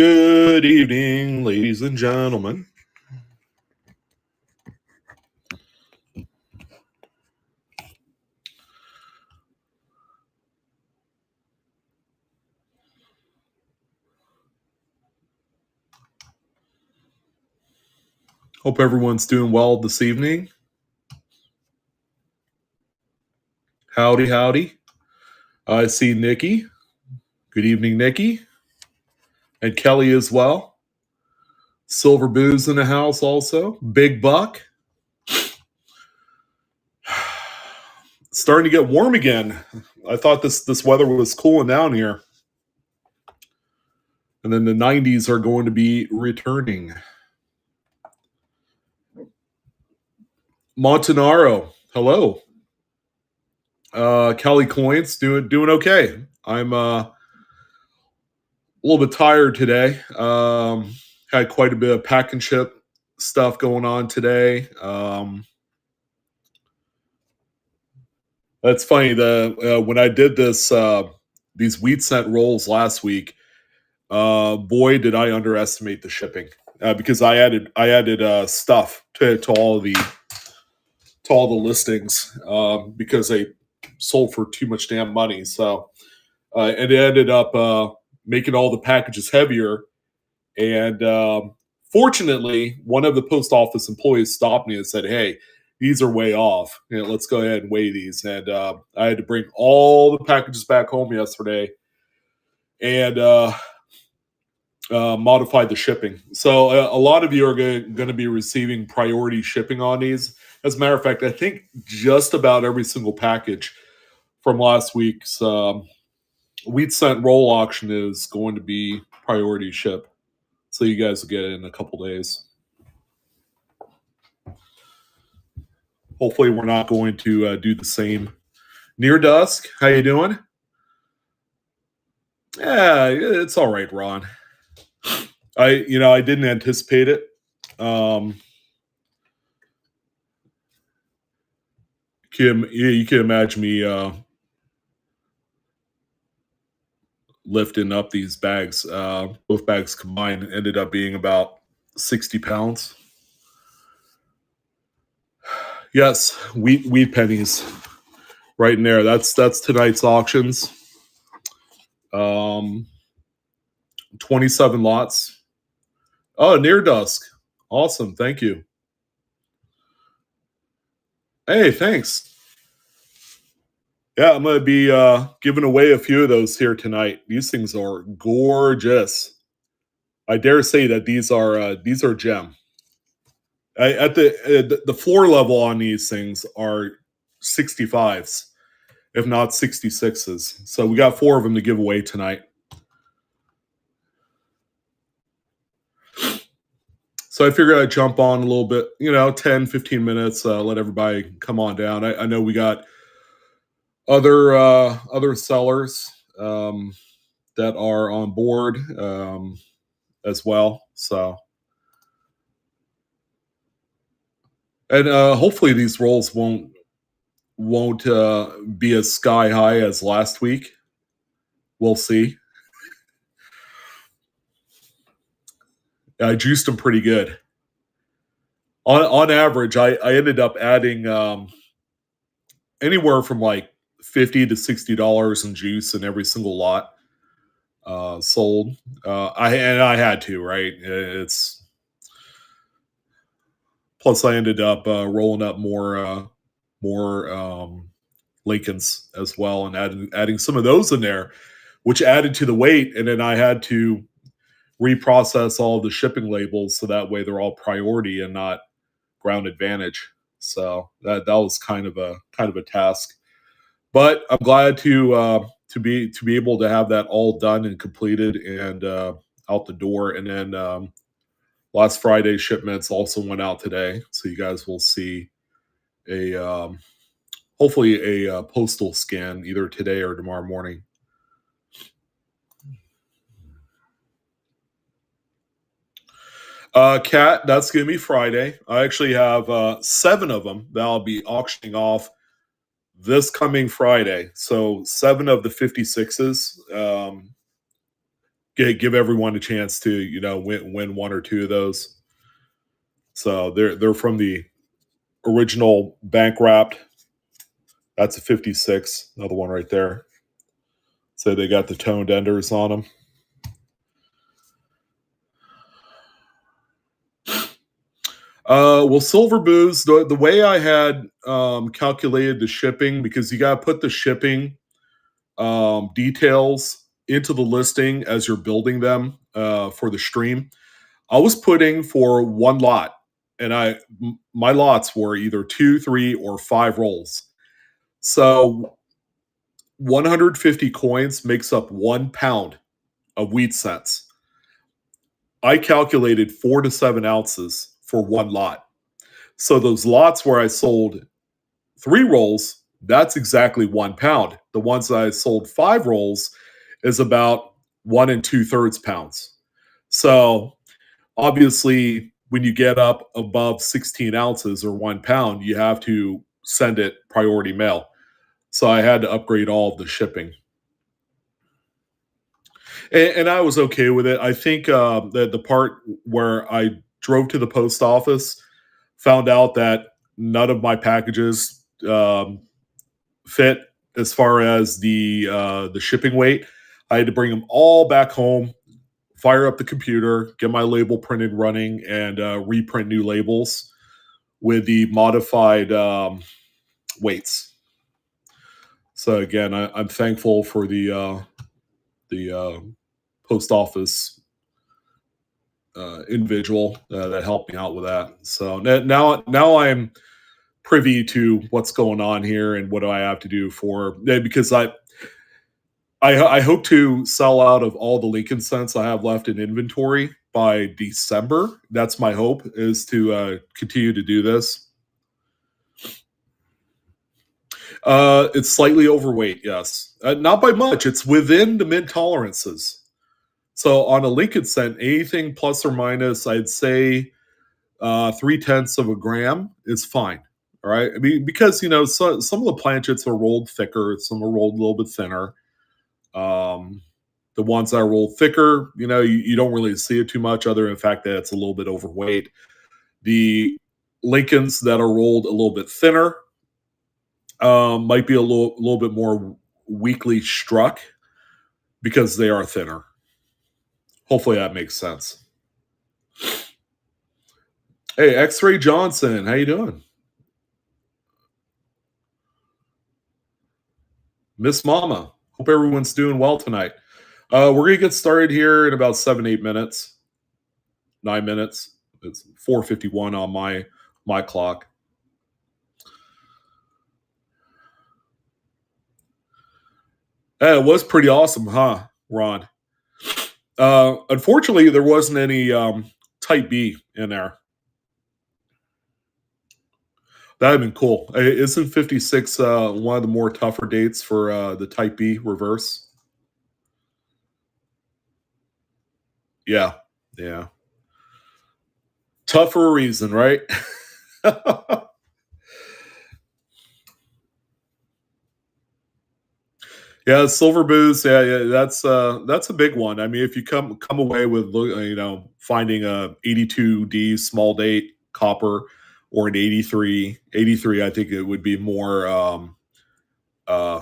Good evening, ladies and gentlemen. Hope everyone's doing well this evening. Howdy, howdy. I see Nikki. Good evening, Nikki. And Kelly as well. Silver Booze in the house also. Big Buck. Starting to get warm again. I thought this weather was cooling down here. And then the 90s are going to be returning. Montanaro, hello. Kelly Coins, doing okay. I'm a little bit tired today. Had quite a bit of pack and ship stuff going on today. That's funny. When I did these wheat scent rolls last week, boy, did I underestimate the shipping because I added stuff to all the listings because they sold for too much damn money. So it ended up making all the packages heavier. And fortunately, one of the post office employees stopped me and said, "Hey, these are way off. Let's go ahead and weigh these." And I had to bring all the packages back home yesterday and modify the shipping. So a lot of you are going to be receiving priority shipping on these. As a matter of fact, I think just about every single package from last week's wheat scent roll auction is going to be priority ship. So you guys will get it in a couple days. Hopefully we're not going to do the same. Near Dusk, how you doing? Yeah, it's all right, Ron. I didn't anticipate it. You can imagine me lifting up these bags. Both bags combined ended up being about 60 pounds. Yes, wheat pennies, right in there. That's tonight's auctions. 27 lots. Oh, Near Dusk. Awesome. Thank you. Hey, thanks. Yeah, I'm going to be giving away a few of those here tonight. These things are gorgeous. I dare say that these are gem. At the floor level on these things are 65s, if not 66s. So we got 4 of them to give away tonight. So I figured I'd jump on a little bit, 10, 15 minutes, let everybody come on down. I know we got other sellers that are on board as well. So, and hopefully these rolls won't be as sky high as last week. We'll see. I juiced them pretty good. On average, I ended up adding anywhere from like $50 to $60 in juice in every single lot sold. I had to, right? It's plus I ended up rolling up more Lincolns as well and adding some of those in there, which added to the weight. And then I had to reprocess all of the shipping labels so that way they're all priority and not ground advantage. So that was kind of a task, but I'm glad to be able to have that all done and completed and out the door. And then last Friday's shipments also went out today, so you guys will see a hopefully a postal scan either today or tomorrow morning. Cat, that's going to be Friday. I actually have 7 of them that I'll be auctioning off this coming Friday. So 7 of the 56s. give everyone a chance to win one or two of those. So they're from the original bank wrapped. That's a 56. Another one right there. So they got the toned enders on them. Well, Silver Booze, the way I had calculated the shipping, because you got to put the shipping details into the listing as you're building them for the stream. I was putting for one lot, and my lots were either 2, 3, or 5 rolls. So 150 coins makes up 1 pound of wheat cents. I calculated 4 to 7 ounces for one lot. So those lots where I sold 3 rolls, that's exactly 1 pound. The ones that I sold 5 rolls is about 1 2/3 pounds. So obviously, when you get up above 16 ounces or 1 pound, you have to send it priority mail. So I had to upgrade all of the shipping. And I was okay with it. I think the part where I drove to the post office, found out that none of my packages fit as far as the shipping weight. I had to bring them all back home, fire up the computer, get my label printed running, and reprint new labels with the modified weights. So again, I'm thankful for the post office individual that helped me out with that. So now I'm privy to what's going on here and what do I have to do for because I hope to sell out of all the Lincoln cents I have left in inventory by December. That's my hope, is to continue to do this. It's slightly overweight, yes. Not by much. It's within the mid tolerances. So on a Lincoln cent, anything plus or minus, I'd say 3/10 of a gram is fine. All right. I mean, because some of the planchets are rolled thicker, some are rolled a little bit thinner. Um, the ones that are rolled thicker, you don't really see it too much, other than the fact that it's a little bit overweight. The Lincolns that are rolled a little bit thinner might be a little bit more weakly struck because they are thinner. Hopefully that makes sense. Hey, X-Ray Johnson, how you doing? Miss Mama, hope everyone's doing well tonight. We're gonna get started here in about 7, 8 minutes, 9 minutes. It's 4:51 on my clock. It was pretty awesome, huh, Ron? Unfortunately, there wasn't any Type B in there. That'd been cool. Isn't 56 one of the more tougher dates for the Type B reverse? Yeah, yeah. Tough for a reason, right? Yeah, silver booze. Yeah, yeah, that's a big one. I mean, if you come away with finding a 82D small date copper or an 83, I think it would be more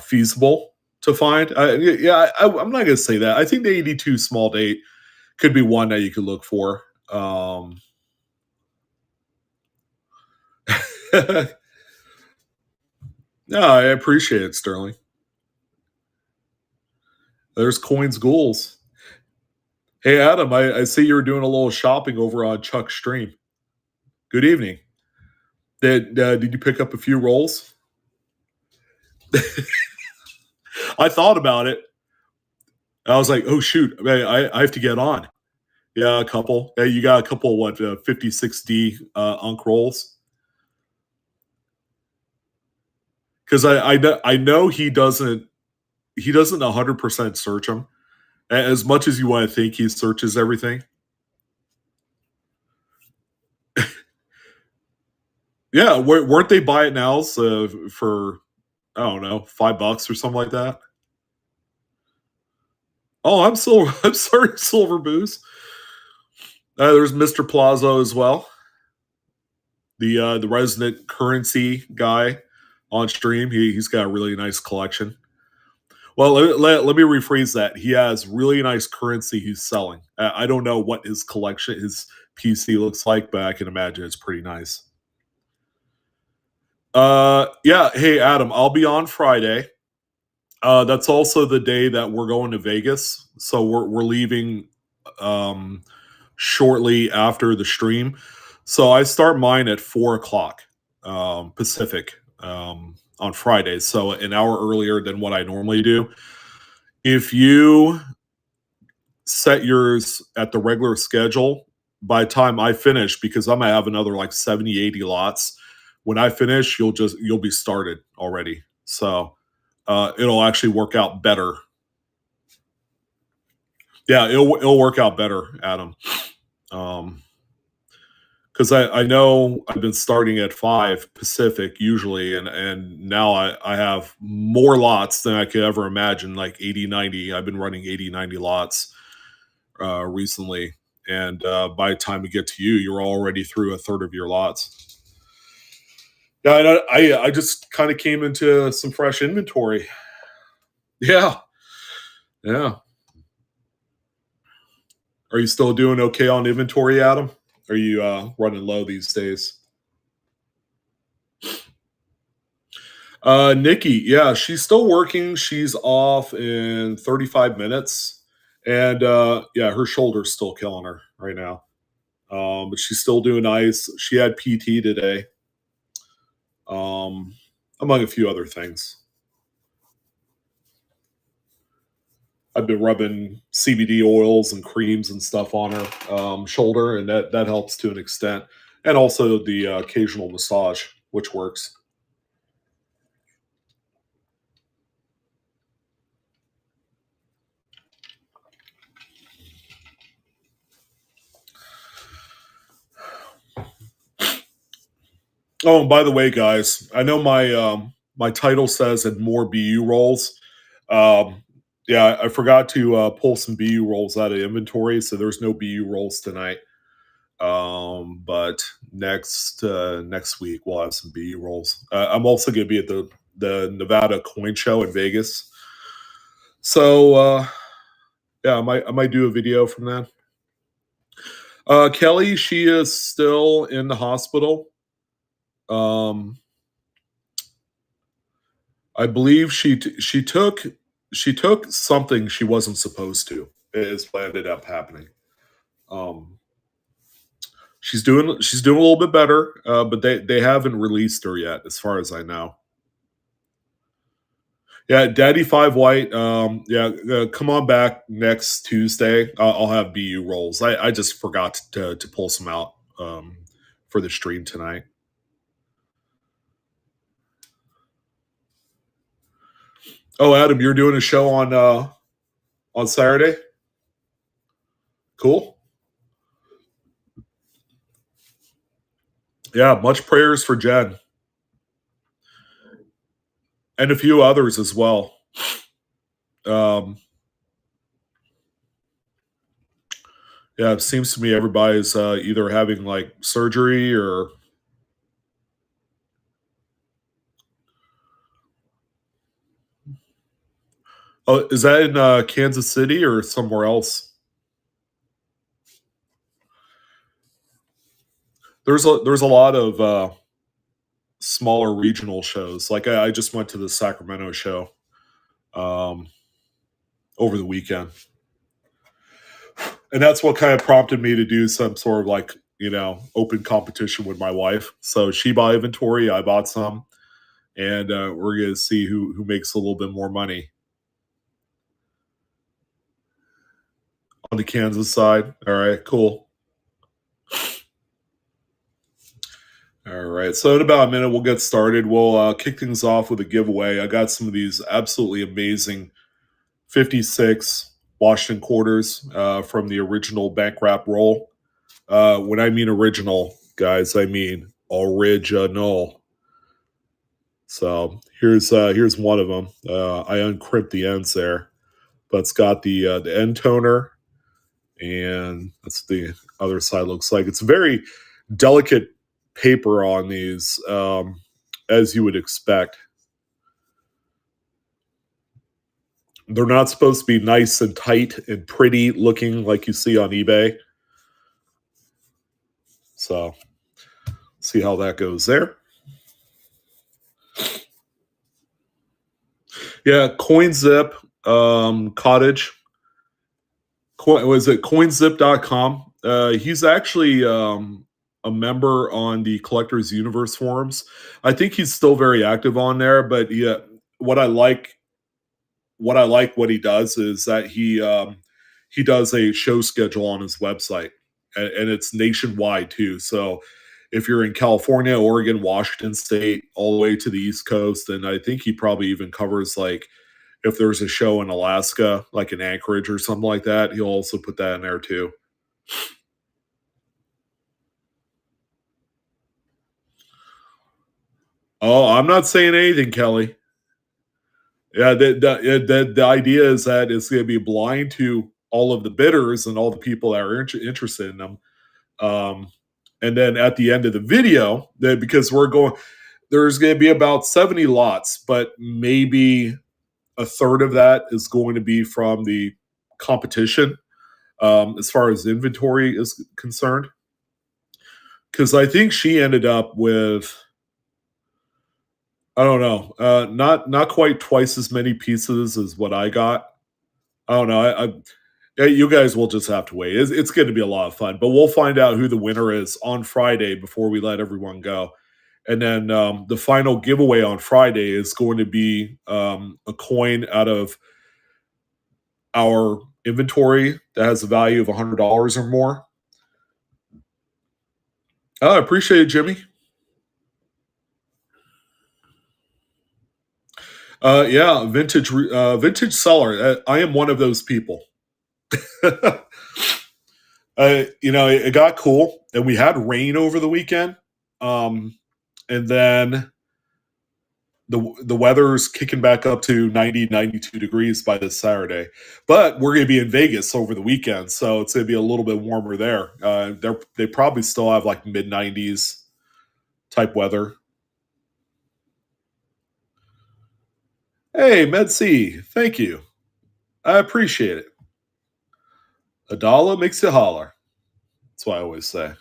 feasible to find. Yeah, I'm not gonna say that. I think the 82 small date could be one that you could look for. No, I appreciate it, Sterling. There's coins ghouls. Hey, Adam, I see you're doing a little shopping over on Chuck's stream. Good evening. Did you pick up a few rolls? I thought about it. I was like, oh shoot, I have to get on. Yeah, a couple. Hey, you got a couple what 56D Unk rolls? Because I know he doesn't 100% search them as much as you want to think he searches everything. Yeah, weren't they buy it nows for I don't know $5 or something like that? Oh, I'm Silver. I'm sorry, Silver Booze. There's Mr. Plazo as well, the resident currency guy on stream. He's got a really nice collection. Well, let me rephrase that. He has really nice currency he's selling. I don't know what his collection, his PC looks like, but I can imagine it's pretty nice. Yeah. Hey, Adam, I'll be on Friday. That's also the day that we're going to Vegas, so we're leaving um, shortly after the stream. So I start mine at 4 o'clock Pacific on Friday, so an hour earlier than what I normally do. If you set yours at the regular schedule, by the time I finish, because I'm gonna have another like 70, 80 lots. When I finish, you'll be started already. So it'll actually work out better. Yeah, it'll work out better, Adam. Um, because I know I've been starting at 5 Pacific usually, and now I have more lots than I could ever imagine, like 80, 90. I've been running 80, 90 lots recently. And by the time we get to you, you're already through a third of your lots. Yeah, I just kind of came into some fresh inventory. Yeah, yeah. Are you still doing okay on inventory, Adam? Are you running low these days? Nikki, yeah, she's still working. She's off in 35 minutes. And yeah, her shoulder's still killing her right now. But she's still doing nice. She had PT today, um, among a few other things. I've been rubbing CBD oils and creams and stuff on her shoulder, and that helps to an extent. And also the occasional massage, which works. Oh, and by the way, guys, I know my title says and more BU rolls. Um, yeah, I forgot to pull some BU rolls out of inventory, so there's no BU rolls tonight. But next week we'll have some BU rolls. I'm also going to be at the Nevada Coin Show in Vegas, so yeah, I might do a video from that. Kelly, she is still in the hospital. Um, I believe she took something she wasn't supposed to. Is what ended up happening. Um, she's doing a little bit better, but they haven't released her yet, as far as I know. Yeah, Daddy Five White. Yeah, come on back next Tuesday. I'll have BU rolls. I just forgot to pull some out for the stream tonight. Oh, Adam, you're doing a show on Saturday. Cool. Yeah, much prayers for Jen and a few others as well. Um, yeah, it seems to me everybody's either having like surgery or. Oh, is that in Kansas City or somewhere else? There's a lot of smaller regional shows. Like I just went to the Sacramento show um, over the weekend, and that's what kind of prompted me to do some sort of like open competition with my wife. So she bought inventory, I bought some, and we're gonna see who makes a little bit more money on the Kansas side. All right, cool. All right, so in about a minute we'll get started. We'll kick things off with a giveaway. I got some of these absolutely amazing 56 Washington quarters from the original bank wrap roll. When I mean original, guys, I mean original. So here's one of them. I uncrypt the ends there. but it's got the end toner, and that's the other side looks like. It's very delicate paper on these, as you would expect. They're not supposed to be nice and tight and pretty looking like you see on eBay. So, see how that goes there. Yeah, CoinZip, Cottage. Was it coinzip.com? He's actually a member on the Collectors Universe forums. I think he's still very active on there, but yeah, what I like what he does is that he does a show schedule on his website, and it's nationwide too. So if you're in California, Oregon, Washington State, all the way to the East Coast, and I think he probably even covers like if there's a show in Alaska, like in Anchorage or something like that, he'll also put that in there too. Oh, I'm not saying anything, Kelly. Yeah, the idea is that it's going to be blind to all of the bidders and all the people that are interested in them. Um, and then at the end of the video, that because there's going to be about 70 lots, but maybe a third of that is going to be from the competition, as far as inventory is concerned. Because I think she ended up with, I don't know, not quite twice as many pieces as what I got. I don't know. You guys will just have to wait. It's going to be a lot of fun, but we'll find out who the winner is on Friday before we let everyone go. And then the final giveaway on Friday is going to be a coin out of our inventory that has a value of $100 or more. I appreciate it, Jimmy. Yeah, vintage seller. I am one of those people. It got cool, and we had rain over the weekend, and then the weather's kicking back up to 90, 92 degrees by this Saturday. But we're going to be in Vegas over the weekend, so it's going to be a little bit warmer there. They probably still have like mid 90s type weather. Hey, MedC, thank you. I appreciate it. A dollar makes you holler. That's what I always say.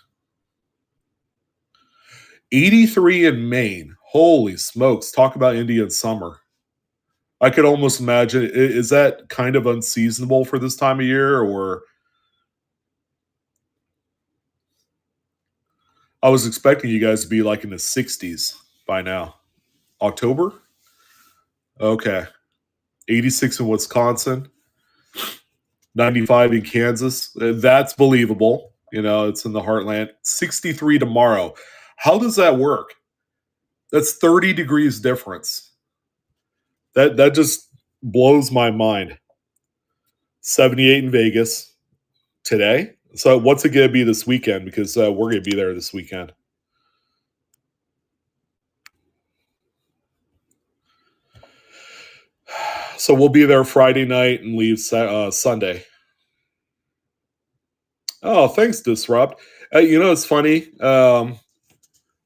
83 in Maine. Holy smokes. Talk about Indian summer. I could almost imagine. Is that kind of unseasonable for this time of year? Or I was expecting you guys to be like in the 60s by now. October? Okay. 86 in Wisconsin, 95 in Kansas. That's believable. It's in the heartland. 63 tomorrow. How does that work? That's 30 degrees difference. That just blows my mind. 78 in Vegas today. So what's it going to be this weekend? Because we're going to be there this weekend. So we'll be there Friday night and leave Sunday. Oh, thanks, Disrupt. It's funny.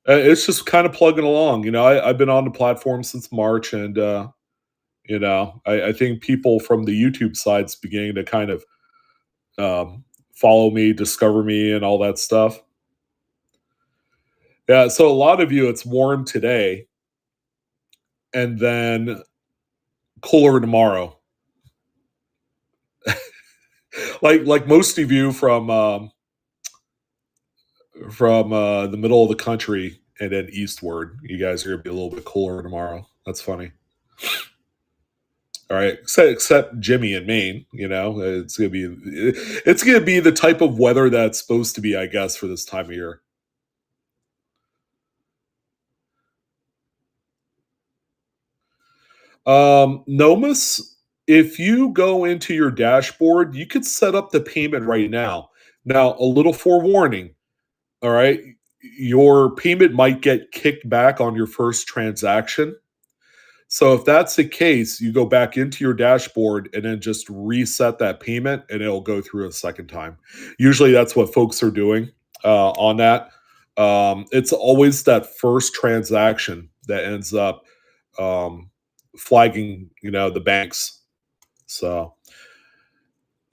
It's just kind of plugging along. I've been on the platform since March, and I think people from the YouTube side's beginning to kind of follow me, discover me, and all that stuff. Yeah, so a lot of you, it's warm today, and then cooler tomorrow. like most of you from the middle of the country and then eastward, you guys are gonna be a little bit cooler tomorrow. That's funny. All right, except Jimmy in Maine. It's gonna be the type of weather that's supposed to be, I guess, for this time of year. Nomus, if you go into your dashboard, you could set up the payment right now. Now, a little forewarning. All right, your payment might get kicked back on your first transaction. So if that's the case, you go back into your dashboard and then just reset that payment and it'll go through a second time. Usually that's what folks are doing on that. It's always that first transaction that ends up um, flagging, the banks. So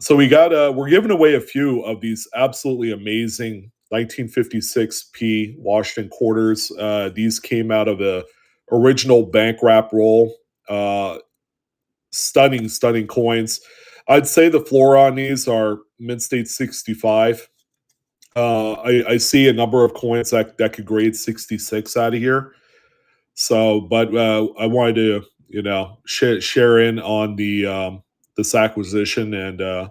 we're giving away a few of these absolutely amazing 1956 P Washington quarters. These came out of the original bank wrap roll. Uh, stunning coins. I'd say the floor on these are mint state 65. I see a number of coins that could grade 66 out of here. So, but I wanted to, share in on this acquisition and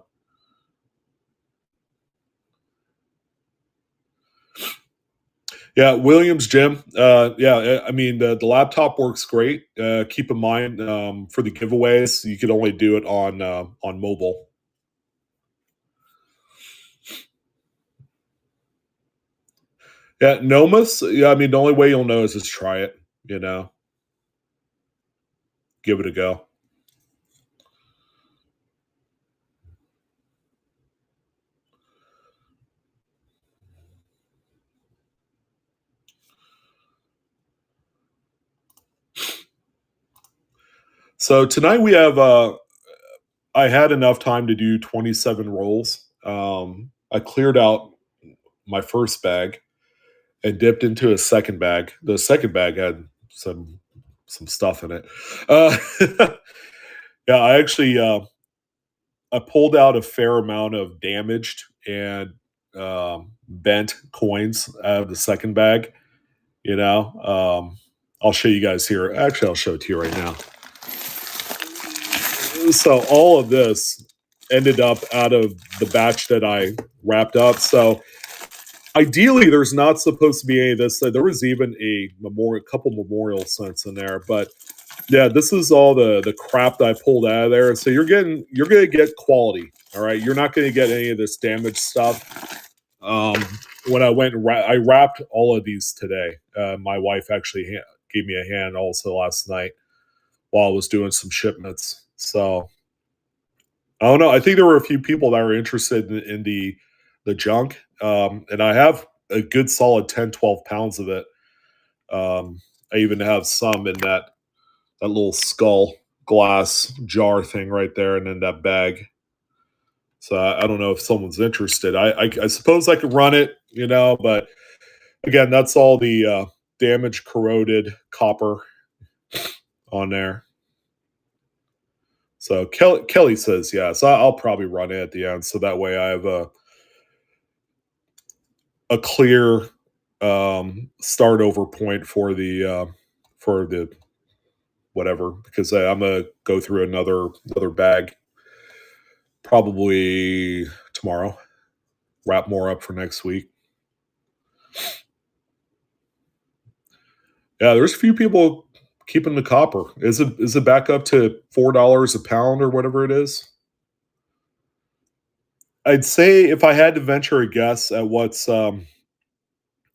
yeah, Williams Jim. Yeah, I mean the laptop works great. Keep in mind for the giveaways, you could only do it on mobile. Yeah, Nomus. Yeah, I mean the only way you'll know is just try it. You know, give it a go. So tonight we have. I had enough time to do 27 rolls. I cleared out my first bag and dipped into a second bag. The second bag had some stuff in it. Uh, yeah, I actually I pulled out a fair amount of damaged and bent coins out of the second bag. I'll show you guys here. Actually, I'll show it to you right now. So all of this ended up out of the batch that I wrapped up. So ideally, there's not supposed to be any of this. There was even a couple memorial cents in there, but yeah, this is all the crap that I pulled out of there. So you're gonna get quality. All right, you're not gonna get any of this damaged stuff. Um, when I went, I wrapped all of these today. My wife actually gave me a hand also last night while I was doing some shipments. So I don't know. I think there were a few people that were interested in the junk, and I have a good solid 10, 12 pounds of it. I even have some in that little skull glass jar thing right there, and then that bag. So I don't know if someone's interested. I suppose I could run it, but again, that's all the damaged, corroded copper on there. So Kelly says yes. I'll probably run it at the end, so that way I have a clear start over point for the whatever, because I'm gonna go through another bag probably tomorrow. Wrap more up for next week. Yeah, there's a few people keeping the copper. Is it back up to $4 a pound or whatever it is? I'd say if I had to venture a guess at what's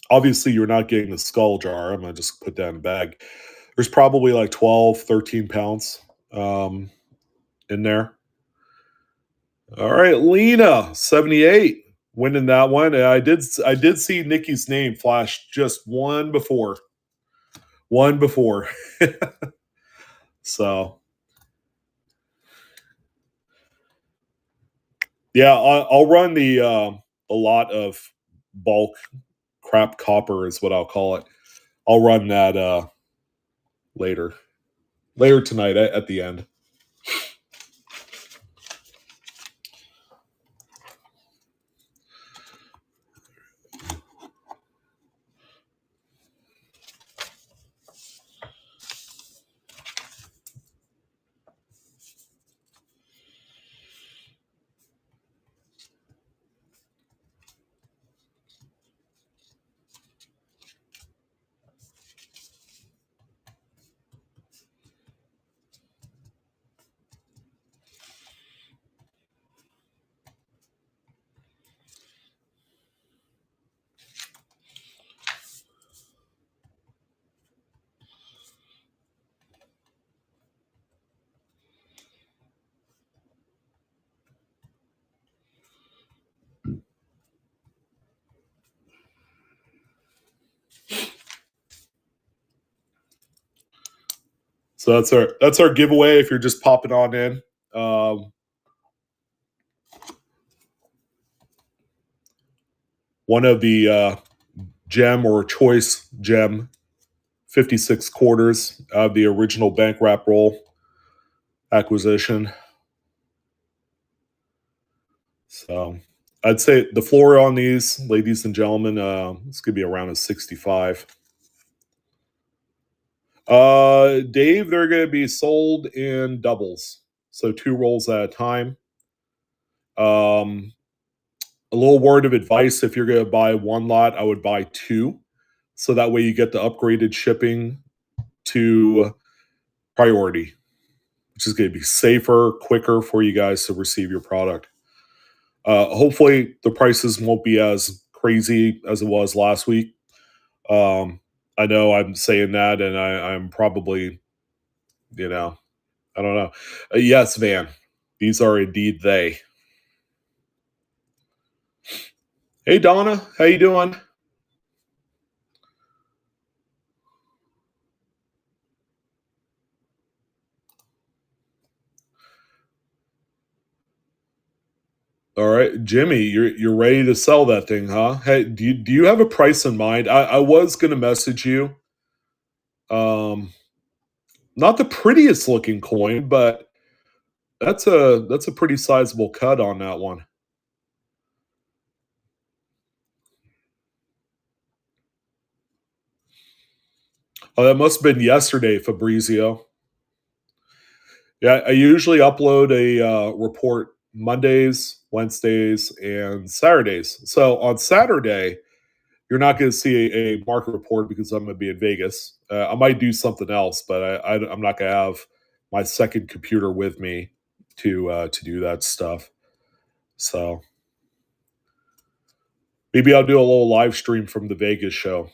obviously you're not getting the skull jar. I'm gonna just put that in a bag. There's probably like 12, 13 pounds in there. All right, Lena, 78, winning that one. And I did see Nikki's name flash just one before. One before. So yeah, I'll run a lot of bulk crap copper is what I'll call it. I'll run that later. Later tonight at the end. So that's our giveaway. If you're just popping on in, one of the gem or choice gem 56 quarters of the original bank wrap roll acquisition. So I'd say the floor on these, ladies and gentlemen, it's gonna be around a 65. Dave, they're gonna be sold in doubles, so 2 rolls at a time. Um, a little word of advice: if you're gonna buy one lot, I would buy two, so that way you get the upgraded shipping to priority, which is gonna be safer, quicker for you guys to receive your product. Hopefully, the prices won't be as crazy as it was last week. Um, I know I'm saying that, and I'm probably, you know, I don't know. Yes, Van, these are indeed they. Hey, Donna, how you doing? All right, Jimmy, you're ready to sell that thing, huh? Hey, do you have a price in mind? I was gonna message you. Um, not the prettiest looking coin, but that's a pretty sizable cut on that one. Oh, that must have been yesterday, Fabrizio. Yeah, I usually upload a report Mondays, Wednesdays, and Saturdays. So on Saturday, you're not going to see a market report because I'm going to be in Vegas. I might do something else, but I'm not going to have my second computer with me to do that stuff. So maybe I'll do a little live stream from the Vegas show.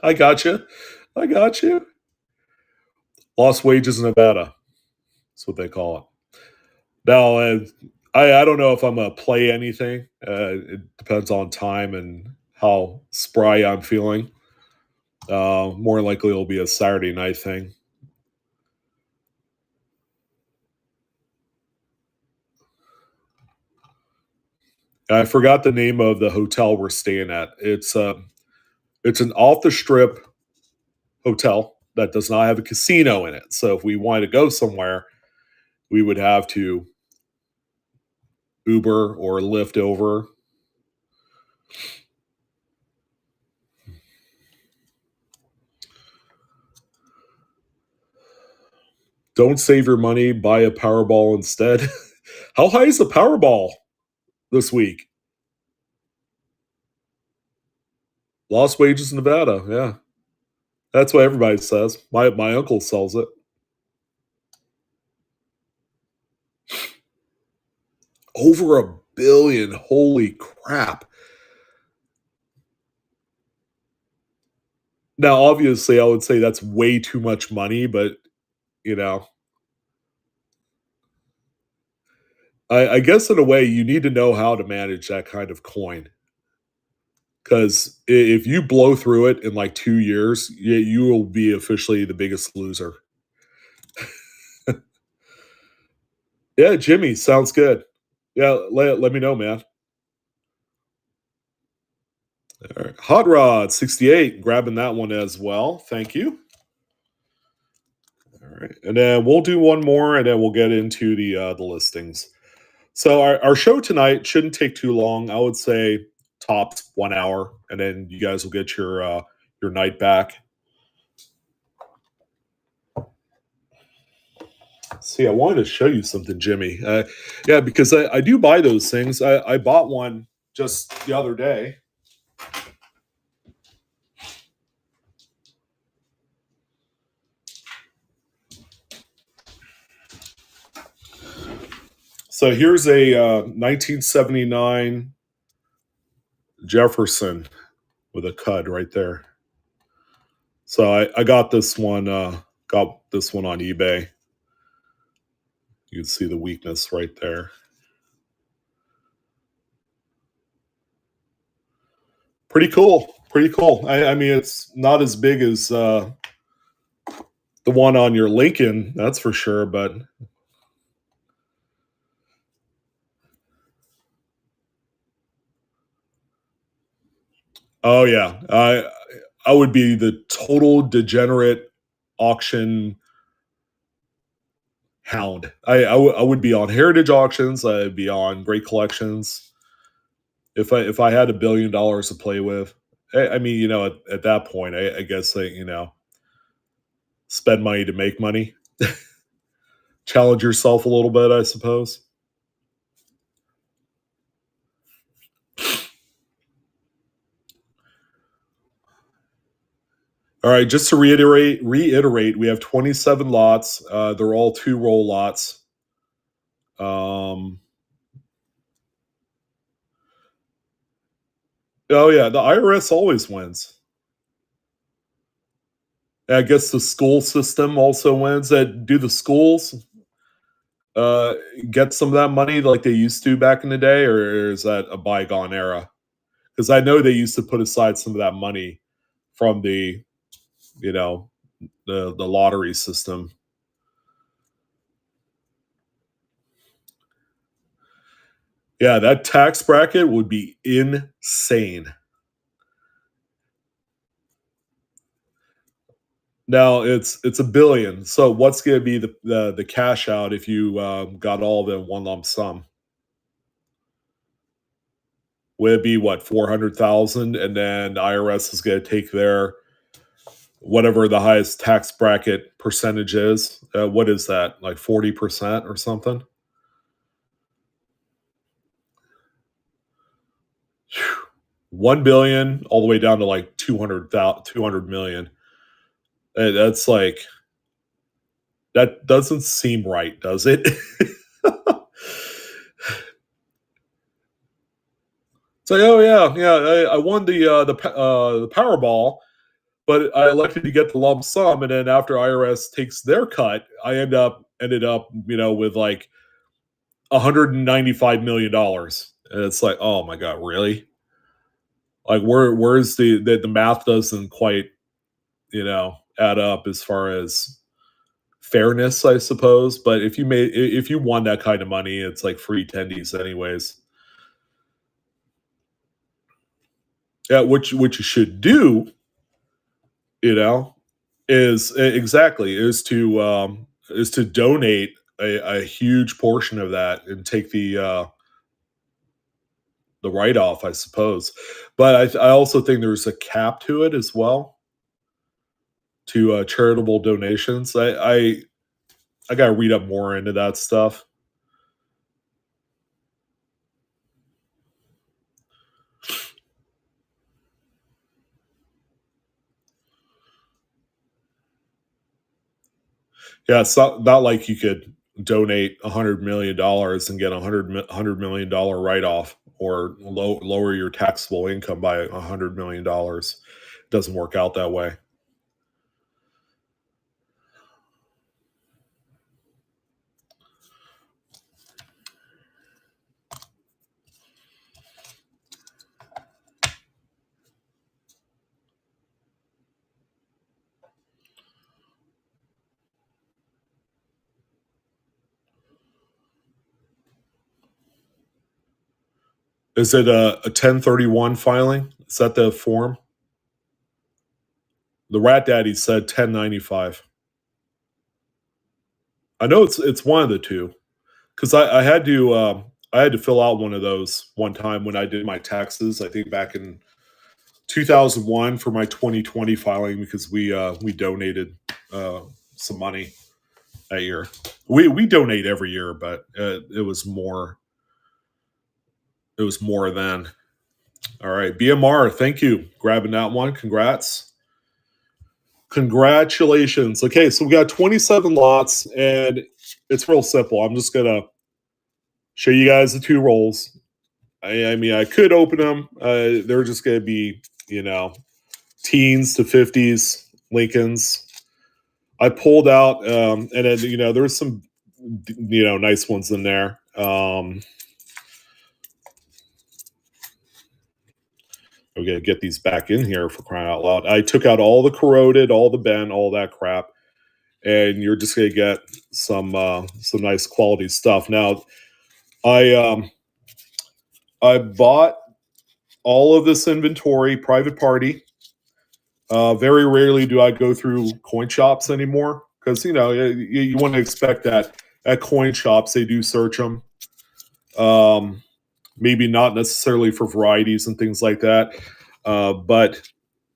I got you. I got you. Lost wages in Nevada. That's what they call it. Now, I don't know if I'm gonna play anything. It depends on time and how spry I'm feeling. More likely, it'll be a Saturday night thing. I forgot the name of the hotel we're staying at. It's an off the strip hotel that does not have a casino in it. So if we wanted to go somewhere, we would have to Uber or Lyft over. Don't save your money, buy a Powerball instead. How high is the Powerball this week? Lost wages in Nevada. Yeah, that's what everybody says. My uncle sells it. Over a billion. Holy crap. Now, obviously, I would say that's way too much money, but you know, I guess in a way, you need to know how to manage that kind of coin. Because if you blow through it in like 2 years, you will be officially the biggest loser. Yeah, Jimmy, sounds good. Yeah, let me know, man. All right. Hot Rod 68, grabbing that one as well. Thank you. All right. And then we'll do one more and then we'll get into the listings. So our show tonight shouldn't take too long. I would say tops 1 hour, and then you guys will get your night back. See, I wanted to show you something, Jimmy. Yeah, because I do buy those things. I bought one just the other day. So here's a 1979 Jefferson with a cud right there. So I got this one. Got this one on eBay. You can see the weakness right there. Pretty cool. pretty cool. I mean, it's not as big as the one on your Lincoln, that's for sure. But oh yeah, I would be the total degenerate auction hound. I would be on heritage auctions. I'd be on great collections. If I had $1 billion to play with, I mean, at that point, I guess spend money to make money. Challenge yourself a little bit, I suppose. All right, just to reiterate, we have 27 lots. They're all two roll lots. Um, oh yeah, the IRS always wins. I guess the school system also wins. Do the schools uh, get some of that money like they used to back in the day, or is that a bygone era? Because I know they used to put aside some of that money from you know the lottery system. Yeah, that tax bracket would be insane. Now it's a billion. So what's going to be the cash out if you got all of it in one lump sum? Would it be what 400,000, and then the IRS is going to take their whatever the highest tax bracket percentage is? What is that? Like 40% or something? 1 billion all the way down to like 200 million. That's like that doesn't seem right, does it? It's like, oh yeah, yeah, I won the Powerball, but I elected to get the lump sum, and then after IRS takes their cut, I ended up with like $195 million, and it's like, oh my god, really? Like, where's the math doesn't quite add up as far as fairness, I suppose. But if you won that kind of money, it's like free tendies, anyways. Yeah, what you should do, you know, is to donate a huge portion of that and take the write off, I suppose. But I also think there's a cap to it as well, to charitable donations. I got to read up more into that stuff. Yeah, it's not like you could donate $100 million and get $100 million write off, or lower your taxable income by $100 million. It doesn't work out that way. Is it a 1031 filing? Is that the form? The Rat Daddy said 1095. I know it's one of the two, because I had to fill out one of those one time when I did my taxes. I think back in 2001 for my 2020 filing, because we donated some money that year. We donate every year, but it was more then. All right, BMR, thank you, grabbing that one. Congrats. Congratulations. Okay, so we got 27 lots, and it's real simple. I'm just gonna show you guys the two rolls. I mean, I could open them. They're just gonna be, teens to 50s Lincolns. I pulled out, and then there's some nice ones in there. We got to get these back in here for crying out loud. I took out all the corroded, all the bent, all that crap, and you're just gonna get some nice quality stuff. Now, I I bought all of this inventory private party. Very rarely do I go through coin shops anymore because you want to expect that at coin shops they do search them. Um, Maybe not necessarily for varieties and things like that, but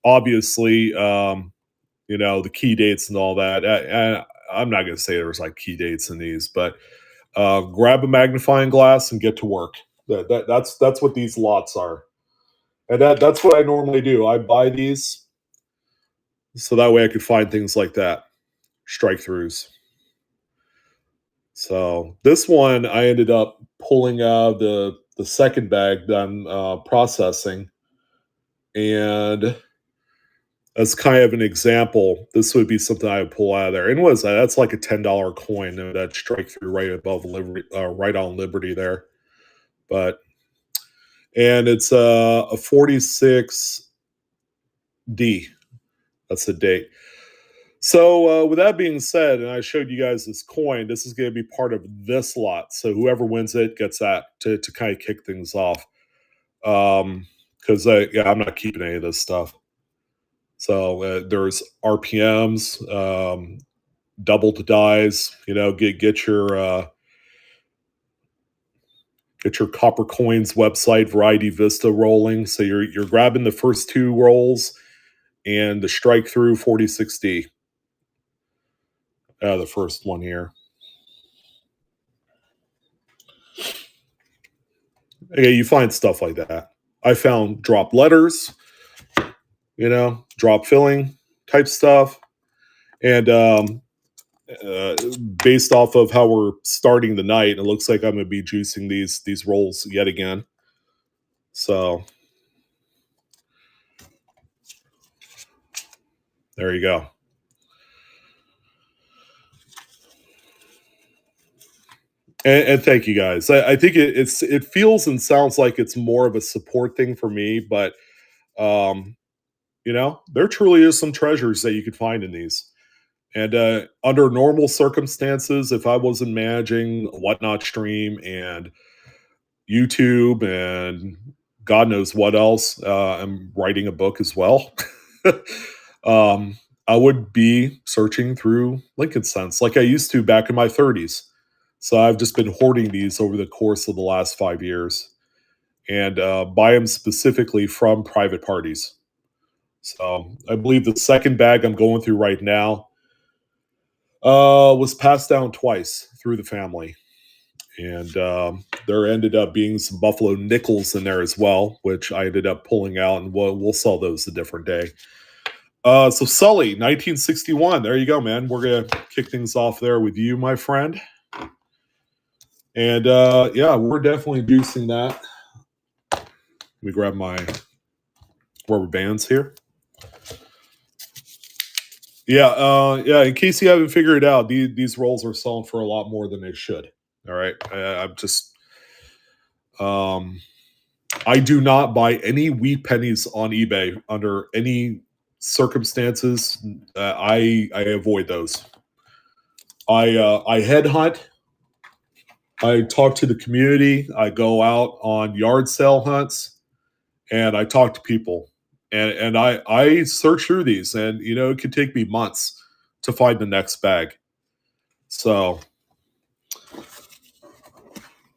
obviously, the key dates and all that. I'm not going to say there's like key dates in these, but grab a magnifying glass and get to work. That's what these lots are, and that's what I normally do. I buy these so that way I could find things like that, strike throughs. So this one I ended up pulling out the second bag that I'm processing, and as kind of an example, this would be something I would pull out of there. And what is that? That's like a $10 coin that strike through right above Liberty, right on Liberty there. But and it's a 46D. That's the date. So with that being said, and I showed you guys this coin, this is going to be part of this lot. So whoever wins it gets that to kind of kick things off. Because I'm not keeping any of this stuff. So there's RPMs, double to dies. Get your Copper Coins website, Variety Vista rolling. So you're grabbing the first two rolls and the strike through 4060. The first one here. Yeah, you find stuff like that. I found drop letters, drop filling type stuff. And uh, based off of how we're starting the night, it looks like I'm going to be juicing these rolls yet again. So there you go. And thank you guys. I think it feels and sounds like it's more of a support thing for me, but um, there truly is some treasures that you could find in these. And under normal circumstances, if I wasn't managing a Whatnot stream and YouTube and God knows what else, I'm writing a book as well. I would be searching through Lincoln Cents like I used to back in my 30s. So I've just been hoarding these over the course of the last 5 years and buy them specifically from private parties. So I believe the second bag I'm going through right now was passed down twice through the family. And there ended up being some Buffalo nickels in there as well, which I ended up pulling out, and we'll sell those a different day. So Sully, 1961. There you go, man. We're gonna kick things off there with you, my friend. And yeah, we're definitely juicing that. Let me grab my rubber bands here. Yeah. In case you haven't figured it out, these rolls are selling for a lot more than they should. All right, I'm just. I do not buy any wheat pennies on eBay under any circumstances. I avoid those. I headhunt. I talk to the community. I go out on yard sale hunts, and I talk to people. And I search through these, and it could take me months to find the next bag. So,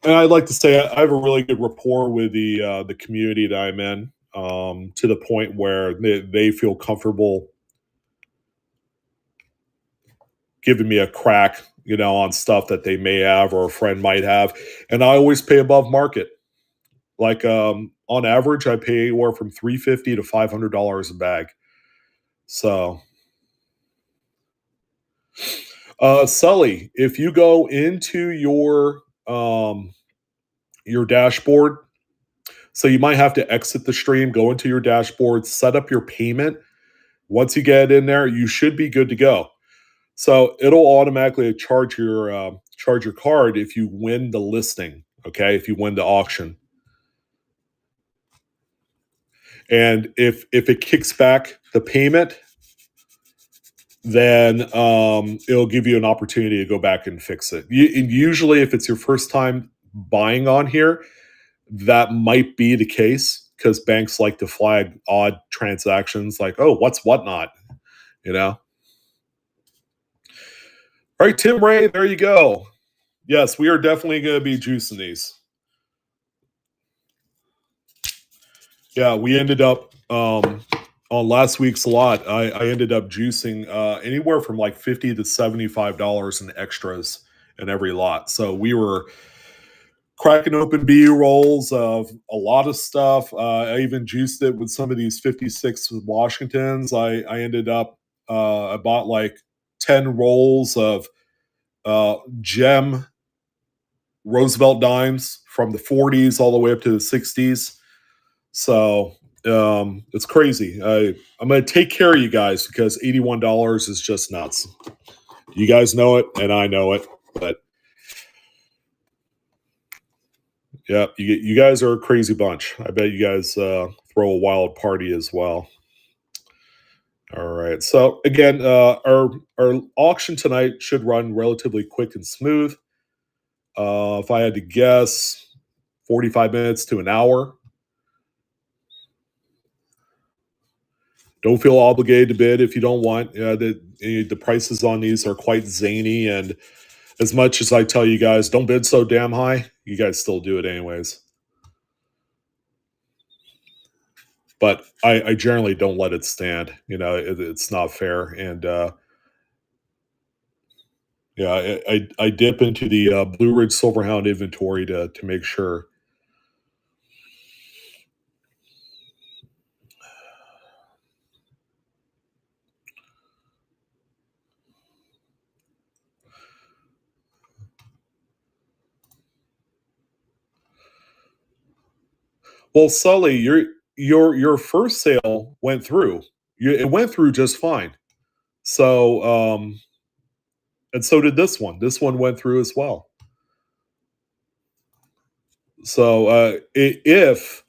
and I'd like to say I have a really good rapport with the community that I'm in, to the point where they feel comfortable giving me a crack, on stuff that they may have or a friend might have, and I always pay above market. Like on average, I pay anywhere from $350 to $500 a bag. So, Sully, if you go into your dashboard, so you might have to exit the stream, go into your dashboard, set up your payment. Once you get in there, you should be good to go. So it'll automatically charge your card if you win the listing. Okay, if you win the auction. And if it kicks back the payment, then it'll give you an opportunity to go back and fix it. Usually, if it's your first time buying on here, that might be the case because banks like to flag odd transactions like, oh, what's whatnot, you know? All right, Tim Ray, there you go. Yes, we are definitely going to be juicing these. Yeah, we ended up on last week's lot. I ended up juicing anywhere from like $50 to $75 in extras in every lot. So we were cracking open B rolls of a lot of stuff. I even juiced it with some of these 56 Washingtons. I ended up I bought like 10 rolls of gem Roosevelt dimes from the 40s all the way up to the 60s. So it's crazy. I'm going to take care of you guys because $81 is just nuts. You guys know it, and I know it. But yeah, you guys are a crazy bunch. I bet you guys throw a wild party as well. All right. So again, our auction tonight should run relatively quick and smooth. If I had to guess, 45 minutes to an hour. Don't feel obligated to bid if you don't want. The prices on these are quite zany, and as much as I tell you guys, don't bid so damn high, you guys still do it anyways. But I generally don't let it stand. It's not fair, and yeah, I dip into the Blue Ridge Silverhound inventory to make sure. Well, Sully, your first sale went through. It went through just fine. So and so did this one. This one went through as well. So if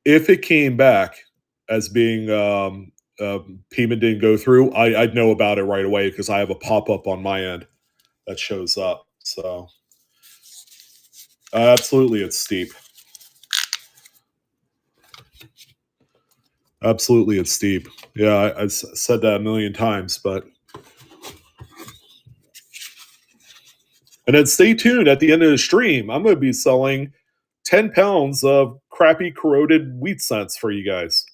it came back as being payment didn't go through, I'd know about it right away because I have a pop up on my end that shows up. So absolutely, it's steep. Absolutely, it's steep. Yeah, I've said that a million times, but and then stay tuned at the end of the stream. I'm going to be selling 10 pounds of crappy corroded wheat cents for you guys.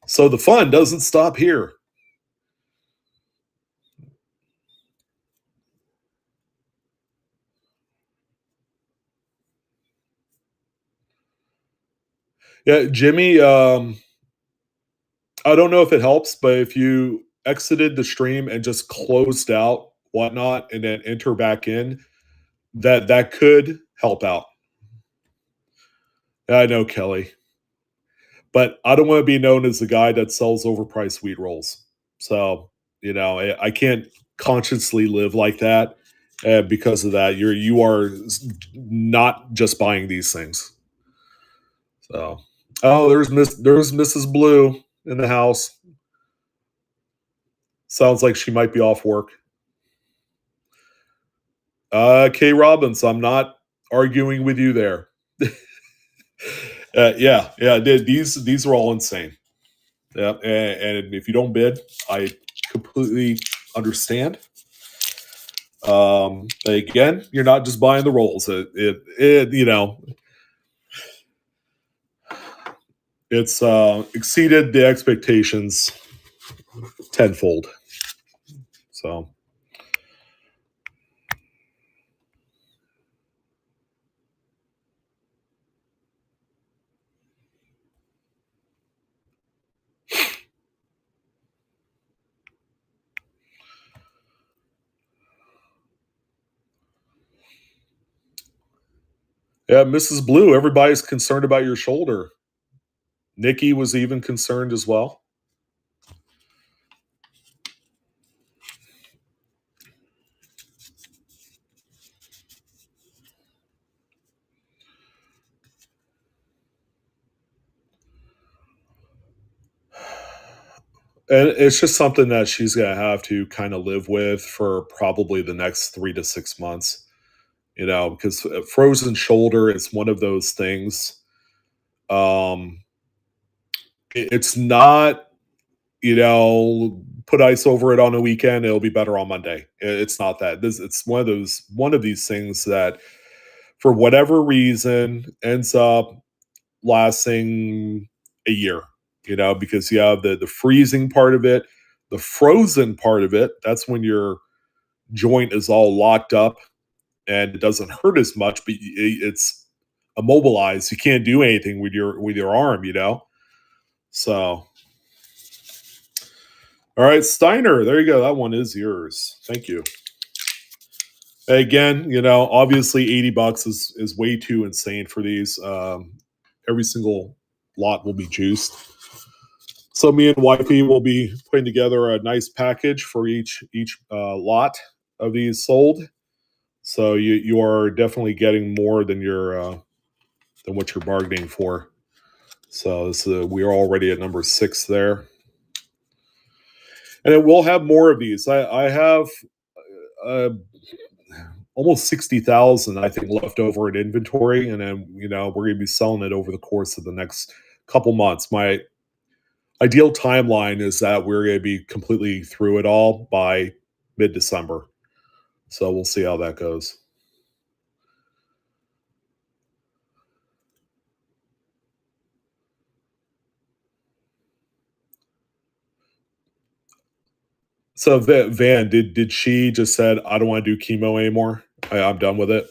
So the fun doesn't stop here. Yeah, Jimmy, I don't know if it helps, but if you exited the stream and just closed out whatnot and then enter back in, that could help out. I know, Kelly, but I don't want to be known as the guy that sells overpriced wheat rolls. So I can't consciously live like that. Because of that, you are not just buying these things. So, oh, there's Mrs. Blue in the house. Sounds like she might be off work. Kay Robbins, I'm not arguing with you there. Yeah. These are all insane. Yeah, and if you don't bid, I completely understand. Again, you're not just buying the rolls. It's exceeded the expectations tenfold. So. Yeah, Mrs. Blue, everybody's concerned about your shoulder. Nikki was even concerned as well. And it's just something that she's gonna have to kind of live with for probably the next 3 to 6 months, because frozen shoulder is one of those things. Um, it's not, put ice over it on a weekend, it'll be better on Monday. It's not that. It's one of these things that, for whatever reason, ends up lasting a year. Because you have the freezing part of it, the frozen part of it. That's when your joint is all locked up and it doesn't hurt as much, but it's immobilized. You can't do anything with your arm. So, all right, Steiner, there you go. That one is yours. Thank you. Again, obviously $80 is way too insane for these. Every single lot will be juiced. So me and wifey will be putting together a nice package for each lot of these sold. So you are definitely getting more than what you're bargaining for. So we are already at number 6 there, and it will have more of these. I have uh, almost 60,000, I think, left over in inventory, and then we're going to be selling it over the course of the next couple months. My ideal timeline is that we're going to be completely through it all by mid-December. So we'll see how that goes. So Van, did she just said, I don't want to do chemo anymore? I'm done with it?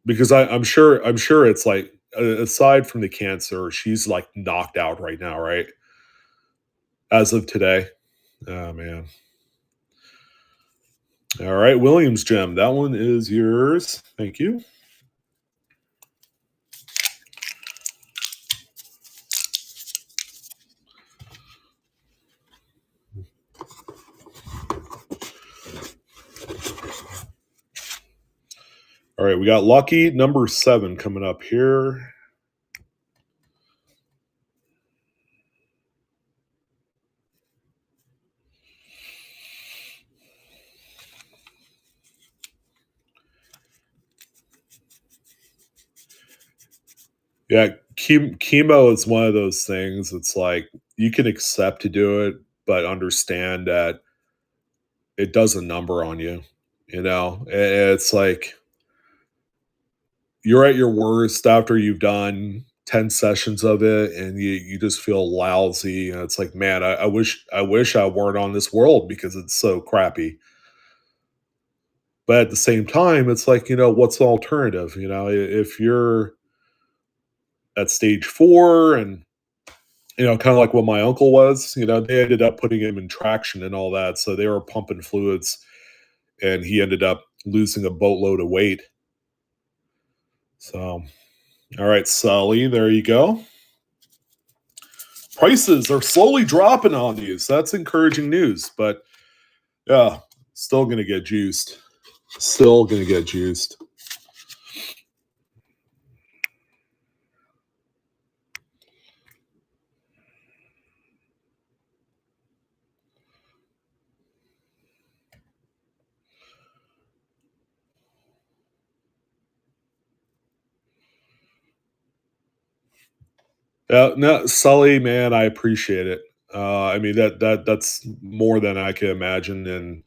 Because I'm sure it's like, aside from the cancer, she's like knocked out right now, right? As of today. Oh man. All right, Williams Gem. That one is yours. Thank you. All right, we got lucky number 7 coming up here. Yeah, chemo is one of those things. It's like you can accept to do it, but understand that it does a number on you. It's like you're at your worst after you've done 10 sessions of it, and you just feel lousy. And it's like, man, I wish I weren't on this world because it's so crappy. But at the same time, it's like, what's the alternative? If you're at stage 4, and kind of like what my uncle was, they ended up putting him in traction and all that. So they were pumping fluids, and he ended up losing a boatload of weight. So, all right, Sully, there you go. Prices are slowly dropping on these. That's encouraging news, but yeah, still going to get juiced. Still going to get juiced. No, Sully, man, I appreciate it. I mean that's more than I can imagine, and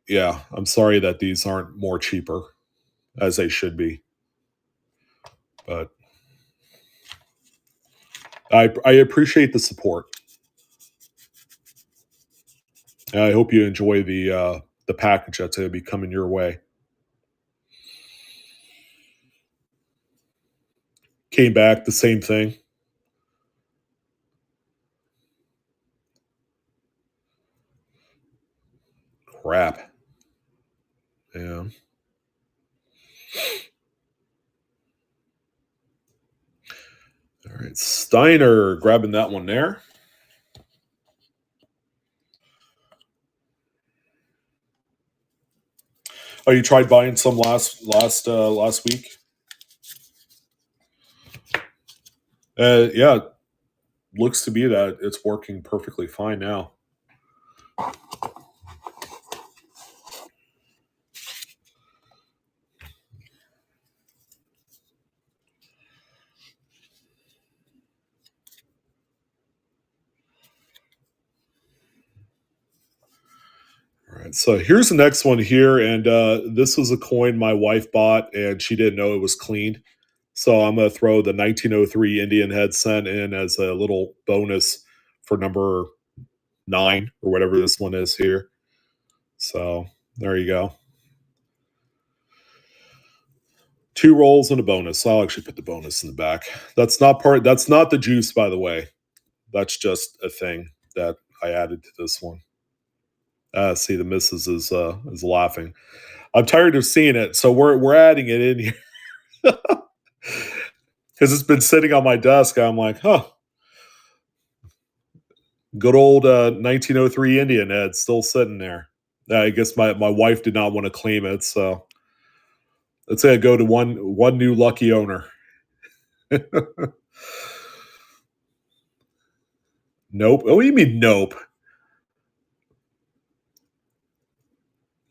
yeah, I'm sorry that these aren't more cheaper as they should be, but I appreciate the support. And I hope you enjoy the package that's going to be coming your way. Came back the same thing. Crap. Yeah. All right, Steiner grabbing that one there. Oh, you tried buying some last week? Yeah, looks to be that it's working perfectly fine now. All right, so here's the next one here, and this was a coin my wife bought, and she didn't know it was cleaned. So I'm gonna throw the 1903 Indian head cent in as a little bonus for number 9 or whatever this one is here. So there you go. 2 rolls and a bonus. So I'll actually put the bonus in the back. That's not the juice, by the way. That's just a thing that I added to this one. See, the missus is laughing. I'm tired of seeing it, so we're adding it in here because it's been sitting on my desk. I'm like, huh, good old 1903 Indian head still sitting there. I guess my wife did not want to claim it, so let's say I go to one new lucky owner. Nope. Oh, you mean nope?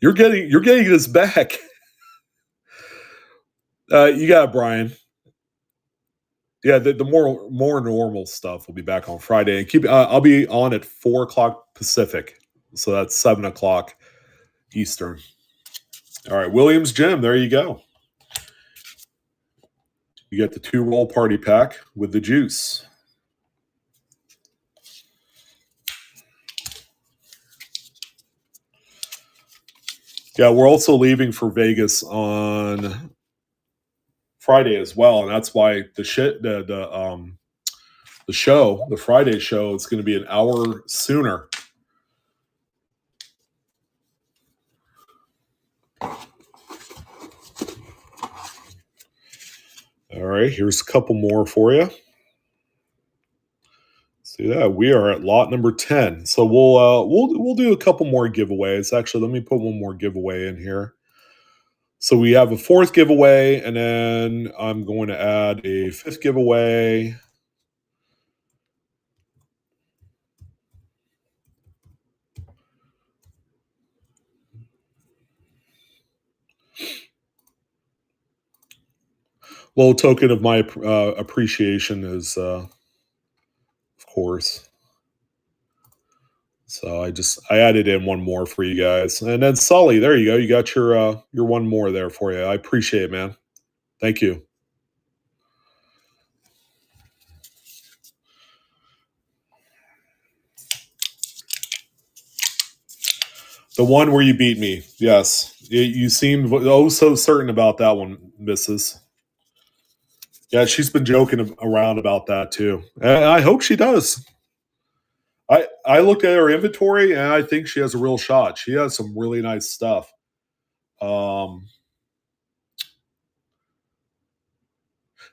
You're getting this back. You got it, Brian. Yeah, the more normal stuff will be back on Friday, and keep. I'll be on at 4 o'clock Pacific, so that's 7 o'clock Eastern. All right, Williams Gym. There you go. You get the 2 roll party pack with the juice. Yeah, we're also leaving for Vegas on Friday as well, and that's why the show, the Friday show, is going to be an hour sooner. All right, here's a couple more for you. See that we are at lot number 10, so we'll do a couple more giveaways. Actually, let me put one more giveaway in here. So we have a 4th giveaway, and then I'm going to add a 5th giveaway. Little token of my appreciation is, of course. So I added in one more for you guys, and then Sully, there you go. You got your one more there for you. I appreciate it, man. Thank you. The one where you beat me, yes. You seemed oh so certain about that one, Mrs. Yeah, she's been joking around about that too, and I hope she does. I looked at her inventory, and I think she has a real shot. She has some really nice stuff. Um,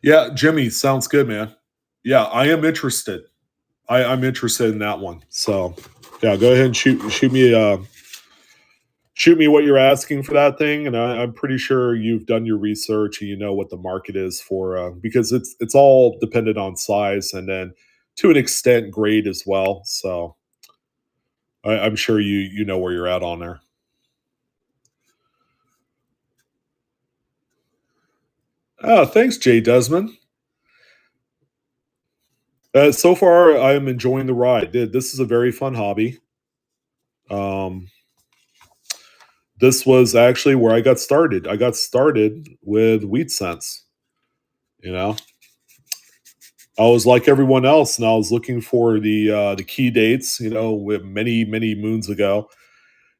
yeah, Jimmy, sounds good, man. Yeah, I am interested. I'm interested in that one. So, yeah, go ahead and shoot me what you're asking for that thing, and I'm pretty sure you've done your research and you know what the market is for because it's all dependent on size and then to an extent grade as well. So I'm sure you know where you're at on there. Oh, thanks, Jay Desmond. So far, I am enjoying the ride. This is a very fun hobby. Um, this was actually where I got started. I got started with wheat cents. You know, I was like everyone else, and I was looking for the key dates. You know, with many moons ago,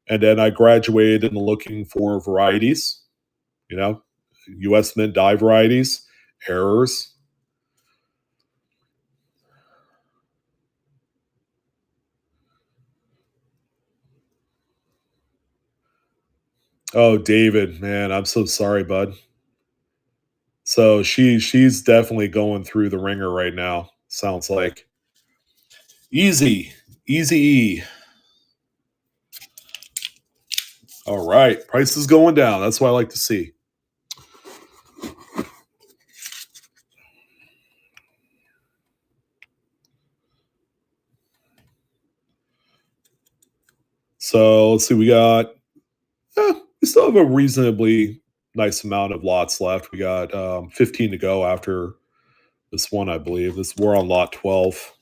and then I graduated and looking for varieties. You know, U.S. Mint dye varieties, errors. Oh, David, man, I'm so sorry, bud. So she's definitely going through the ringer right now. Sounds like easy, easy E. All right, price is going down. That's what I like to see. So let's see. We still have a reasonably nice amount of lots left. We got 15 to go after this one, I believe. We're on lot 12.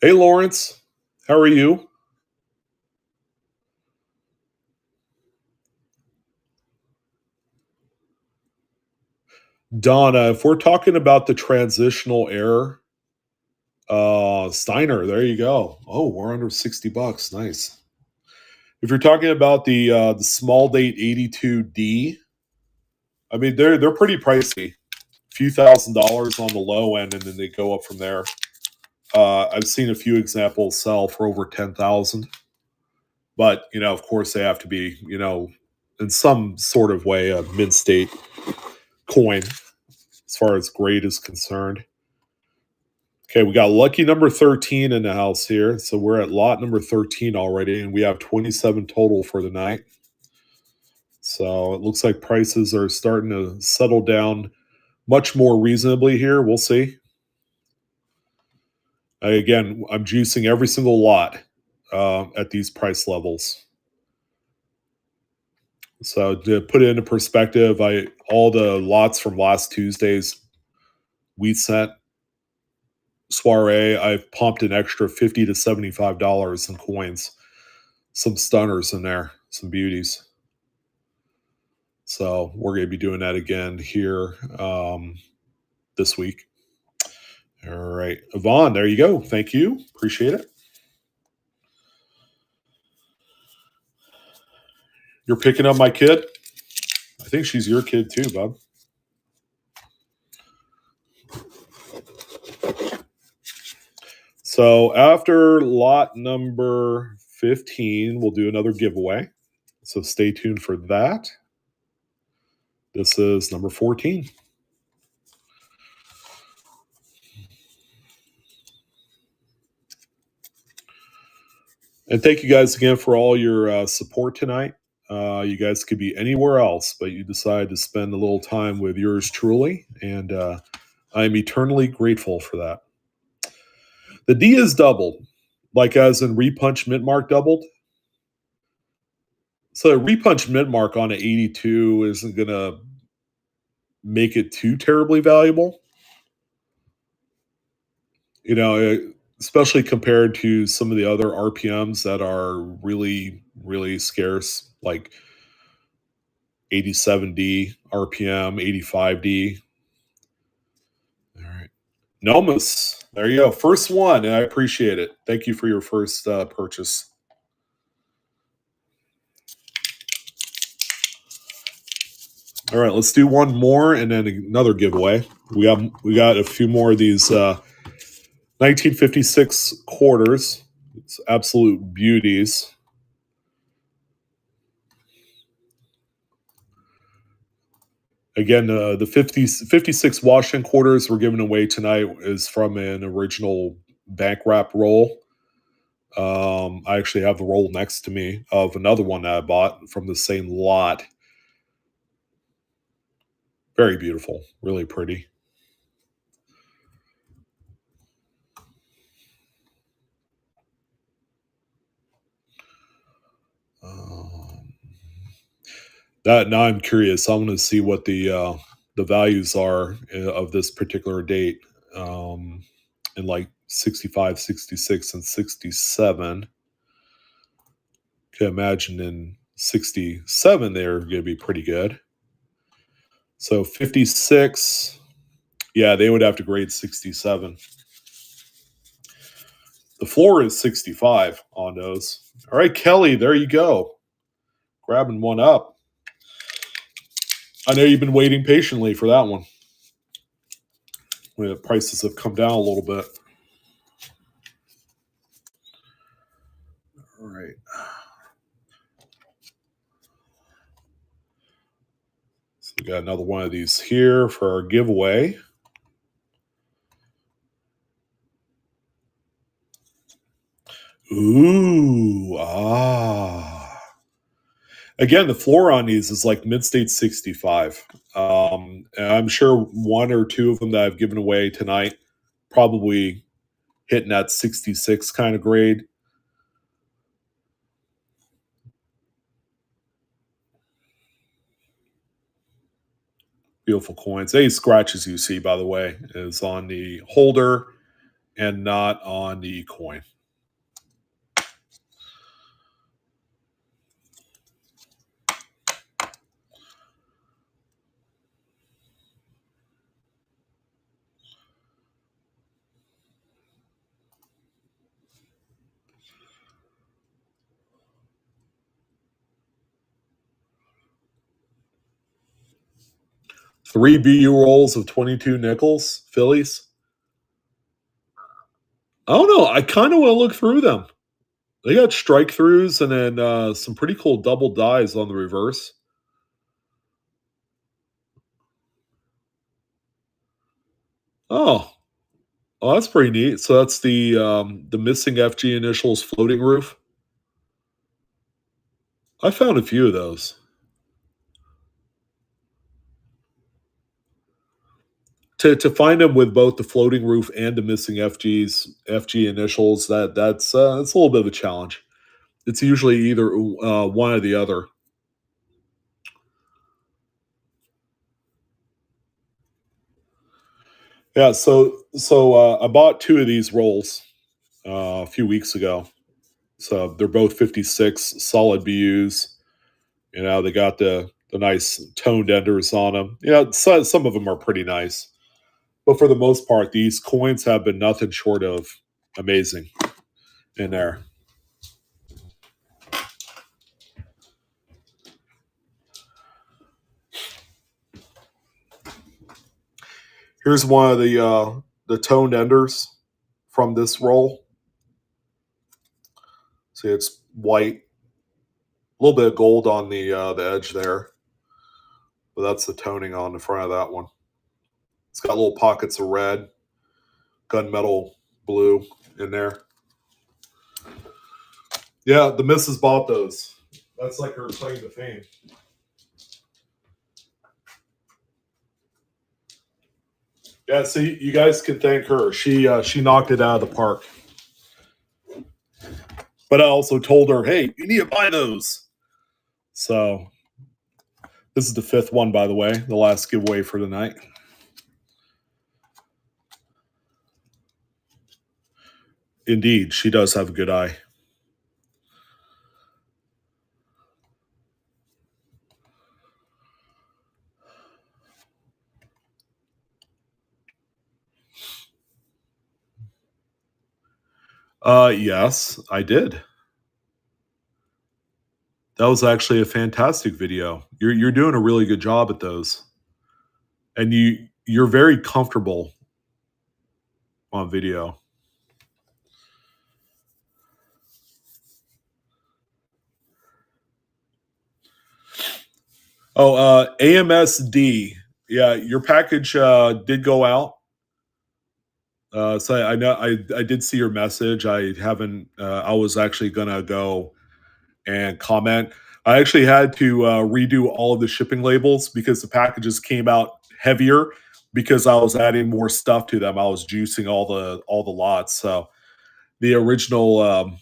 Hey, Lawrence, how are you? Donna, if we're talking about the transitional error, Steiner, there you go. Oh, we're under $60. Nice. If you're talking about the small date 82D, I mean they're pretty pricey. A few $1,000s on the low end, and then they go up from there. I've seen a few examples sell for over 10,000, but of course, they have to be in some sort of way a mid state coin as far as grade is concerned. Okay, we got lucky number 13 in the house here. So we're at lot number 13 already, and we have 27 total for the night. So it looks like prices are starting to settle down much more reasonably here. We'll see. Again, I'm juicing every single lot at these price levels. So to put it into perspective, all the lots from last Tuesday's wheat cent soiree, I've pumped an extra $50 to $75 in coins. Some stunners in there, some beauties. So we're going to be doing that again here this week. All right, Yvonne, there you go. Thank you. Appreciate it. You're picking up my kid? I think she's your kid too, Bob. So after lot number 15, we'll do another giveaway. So stay tuned for that. This is number 14. And thank you guys again for all your support tonight. You guys could be anywhere else, but you decided to spend a little time with yours truly. And I am eternally grateful for that. The D is doubled, like as in repunch mint mark doubled. So repunch mint mark on an 82 isn't going to make it too terribly valuable. Especially compared to some of the other RPMs that are really, really scarce, like 87D RPM, 85D. All right. Nomus, there you go. First one, and I appreciate it. Thank you for your first purchase. All right, let's do one more and then another giveaway. We got a few more of these 1956 quarters. It's absolute beauties. Again, the 56 Washington quarters we're giving away tonight is from an original bank wrap roll. I actually have the roll next to me of another one that I bought from the same lot. Very beautiful, really pretty. That now I'm curious. I'm going to see what the values are of this particular date in like 65, 66, and 67. Can imagine in 67 they're going to be pretty good. So 56, yeah, they would have to grade 67. The floor is 65 on those. All right, Kelly, there you go. Grabbing one up. I know you've been waiting patiently for that one. The prices have come down a little bit. All right. So we got another one of these here for our giveaway. Ooh, Again, the floor on these is like mid state 65. And I'm sure one or two of them that I've given away tonight probably hitting that 66 kind of grade. Beautiful coins. Any scratches you see, by the way, is on the holder and not on the coin. Three BU rolls of 22 nickels, Phillies. I don't know. I kind of want to look through them. They got strike throughs and then some pretty cool double dies on the reverse. Oh, oh, that's pretty neat. So that's the missing FG initials floating roof. I found a few of those. To find them with both the floating roof and the missing FG initials, that's a little bit of a challenge. It's usually either one or the other. Yeah, so I bought two of these rolls a few weeks ago. So they're both 56 solid BUs. You know, they got the nice toned enders on them. Yeah, so, some of them are pretty nice, but for the most part, these coins have been nothing short of amazing in there. Here's one of the toned enders from this roll. See, it's white, a little bit of gold on the edge there, but that's the toning on the front of that one. It's got little pockets of red, gunmetal blue in there. Yeah, the missus bought those. That's like her claim to fame. Yeah, so you guys can thank her. She knocked it out of the park. But I also told her, hey, you need to buy those. So this is the fifth one, by the way, the last giveaway for tonight. Indeed, she does have a good eye. Yes, I did. That was actually a fantastic video. You're doing a really good job at those, and you're very comfortable on video. Oh, AMSD. Yeah, your package did go out. So I know I did see your message. I haven't. I was actually gonna go and comment. I actually had to redo all of the shipping labels because the packages came out heavier because I was adding more stuff to them. I was juicing all the lots. So the original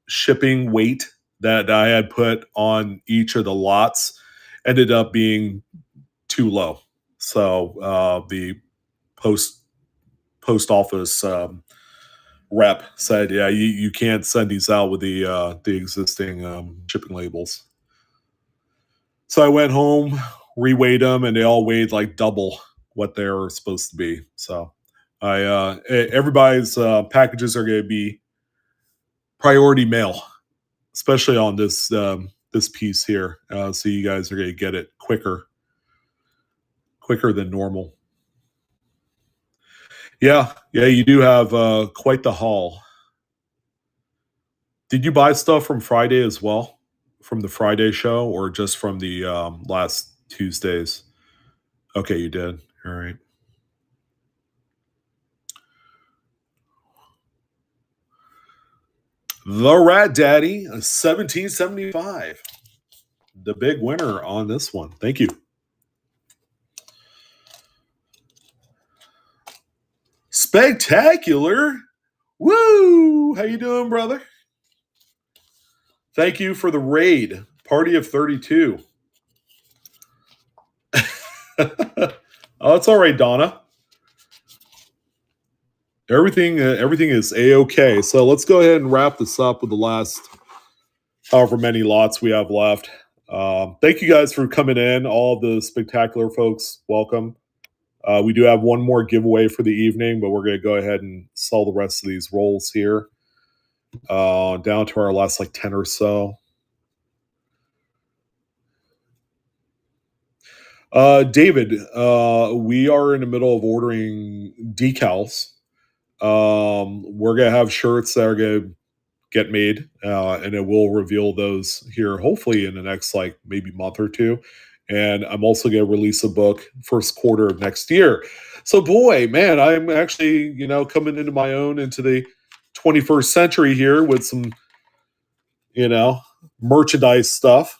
shipping weight that I had put on each of the lots ended up being too low. So the post post office rep said, "Yeah, you can't send these out with the existing shipping labels." So I went home, reweighed them, and they all weighed like double what they were supposed to be. So everybody's packages are going to be priority mail, especially on this piece here. So you guys are going to get it quicker than normal. Yeah, yeah, you do have quite the haul. Did you buy stuff from Friday as well? From the Friday show or just from the last Tuesdays? Okay, you did. All right. The Rat Daddy, 1775. the big winner on this one. Thank you. Spectacular. Woo! How you doing, brother? Thank you for the raid. Party of 32. Oh, it's all right, Donna. Everything is a-okay. So let's go ahead and wrap this up with the last however many lots we have left. Thank you guys for coming in. All the spectacular folks, welcome. We do have one more giveaway for the evening, but we're going to go ahead and sell the rest of these rolls here. Down to our last like 10 or so. David, we are in the middle of ordering decals. We're going to have shirts that are going to get made, and it will reveal those here hopefully in the next like maybe month or two. And I'm also going to release a book first quarter of next year. So boy, man, I'm actually, coming into my own into the 21st century here with some, merchandise stuff.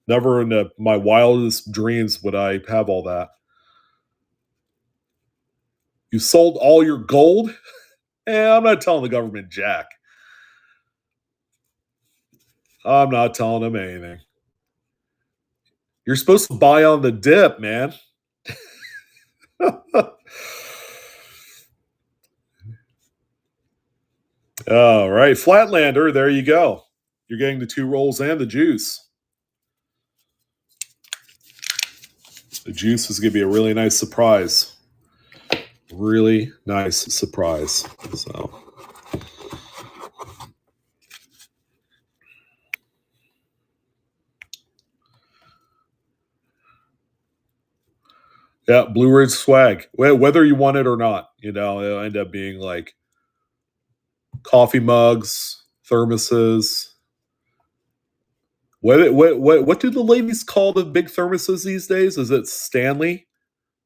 Never in my wildest dreams would I have all that. You sold all your gold? I'm not telling the government jack. I'm not telling them anything. You're supposed to buy on the dip, man. All right, Flatlander, there you go. You're getting the 2 rolls and the juice. The juice is going to be a really nice surprise. Really nice surprise. So, yeah, Blue Ridge swag. Whether you want it or not, it'll end up being like coffee mugs, thermoses. What do the ladies call the big thermoses these days? Is it Stanley?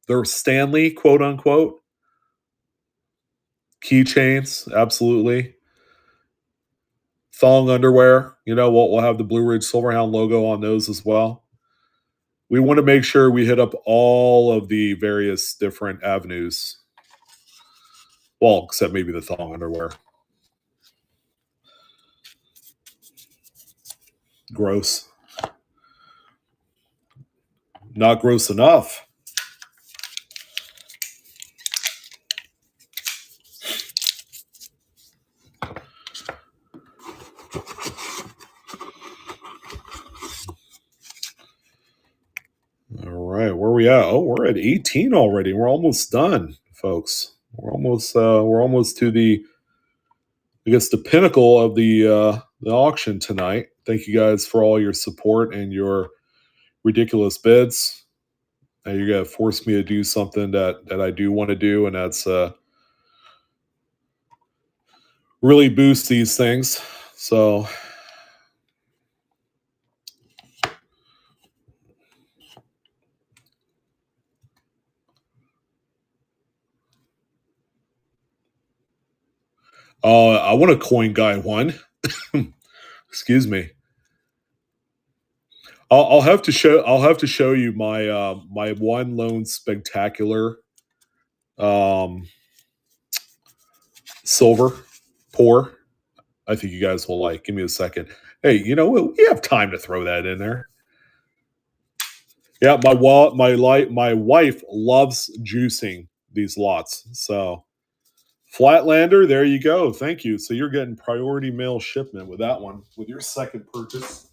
They're Stanley, quote unquote. Keychains, absolutely. Thong underwear, we'll have the Blue Ridge Silverhound logo on those as well. We want to make sure we hit up all of the various different avenues. Well, except maybe the thong underwear. Gross. Not gross enough. All right, where are we at? Oh, we're at 18 already. We're almost done, folks. We're almost to the, I guess, the pinnacle of the auction tonight. Thank you guys for all your support and your ridiculous bids. Now you're gonna force me to do something that I do want to do, and that's really boost these things. So I want a coin guy one. Excuse me. I'll have to show you my my one lone spectacular silver pour. I think you guys will like. Give me a second. Hey, you know what? We have time to throw that in there. Yeah, my wife loves juicing these lots. So Flatlander, there you go. Thank you. So you're getting priority mail shipment with that one, with your second purchase.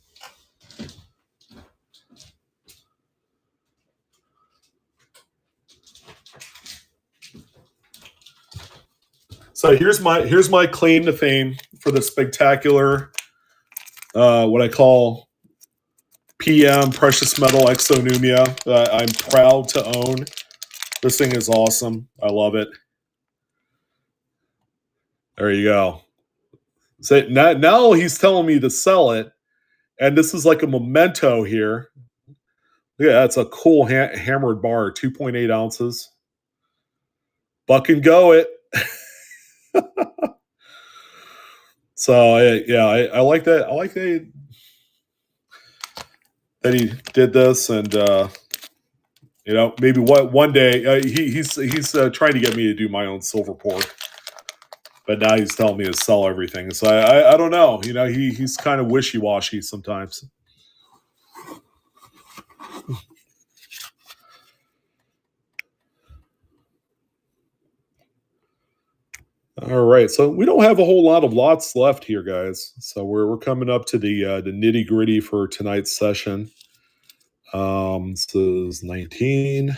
So here's my claim to fame for the spectacular, what I call PM Precious Metal Exonumia. I'm proud to own. This thing is awesome. I love it. There you go. So now he's telling me to sell it, and this is like a memento here. Yeah, that's a cool hammered bar, 2.8 ounces. Buck and go it. So yeah, I like that. I like that. that he did this, and maybe one day he's trying to get me to do my own silver pork, but now he's telling me to sell everything. So I don't know. He's kind of wishy washy sometimes. All right, so we don't have a whole lot of lots left here, guys. So we're coming up to the nitty gritty for tonight's session. This is 19.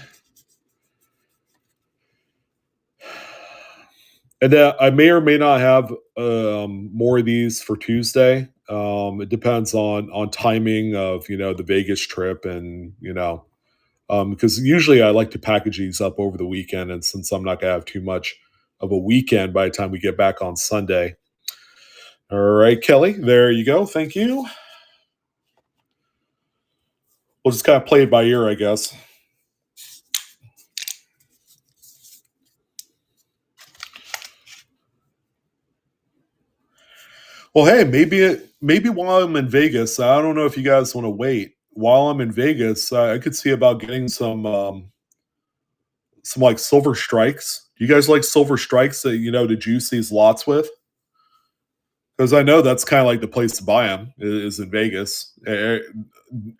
And I may or may not have more of these for Tuesday. It depends on timing of the Vegas trip, and because usually I like to package these up over the weekend, and since I'm not gonna have too much of a weekend by the time we get back on Sunday. All right, Kelly, there you go. Thank you. We'll just kind of play it by ear, I guess. Well, hey, maybe while I'm in Vegas, I don't know if you guys want to wait. While I'm in Vegas, I could see about getting some like silver strikes. Do you guys like silver strikes that to juice these lots with? Because I know that's kind of like the place to buy them is in Vegas.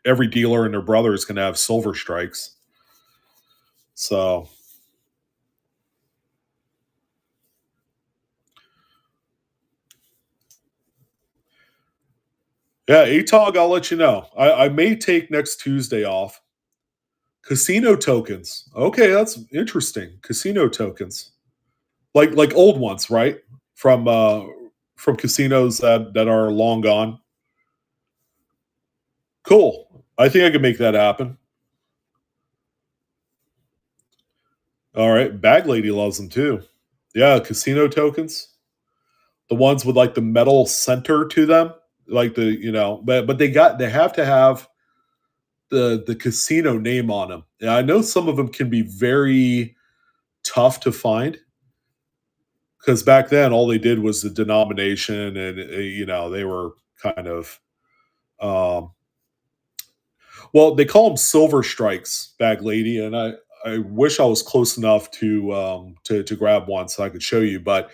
Every dealer and their brother is going to have silver strikes. So yeah, ATOG, I'll let you know. I may take next Tuesday off. Casino tokens. Okay, that's interesting. Casino tokens. Like old ones, right? From casinos that are long gone. Cool. I think I can make that happen. All right. Bag Lady loves them too. Yeah, casino tokens. The ones with like the metal center to them. Like but they have to have the casino name on them. And I know some of them can be very tough to find because back then all they did was the denomination, and they were kind of um, well, they call them silver strikes, Bag Lady, and I wish I was close enough to grab one so I could show you. But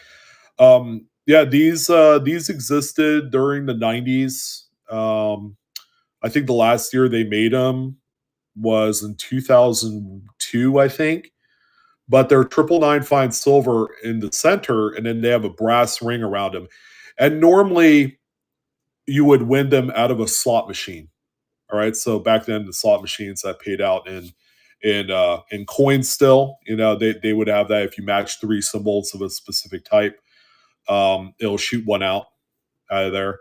yeah, these existed during the '90s. I think the last year they made them was in 2002, I think. But they're triple nine fine silver in the center, and then they have a brass ring around them. And normally you would win them out of a slot machine. All right. So back then the slot machines that paid out in coins still, they would have that if you match three symbols of a specific type, it'll shoot one out of there.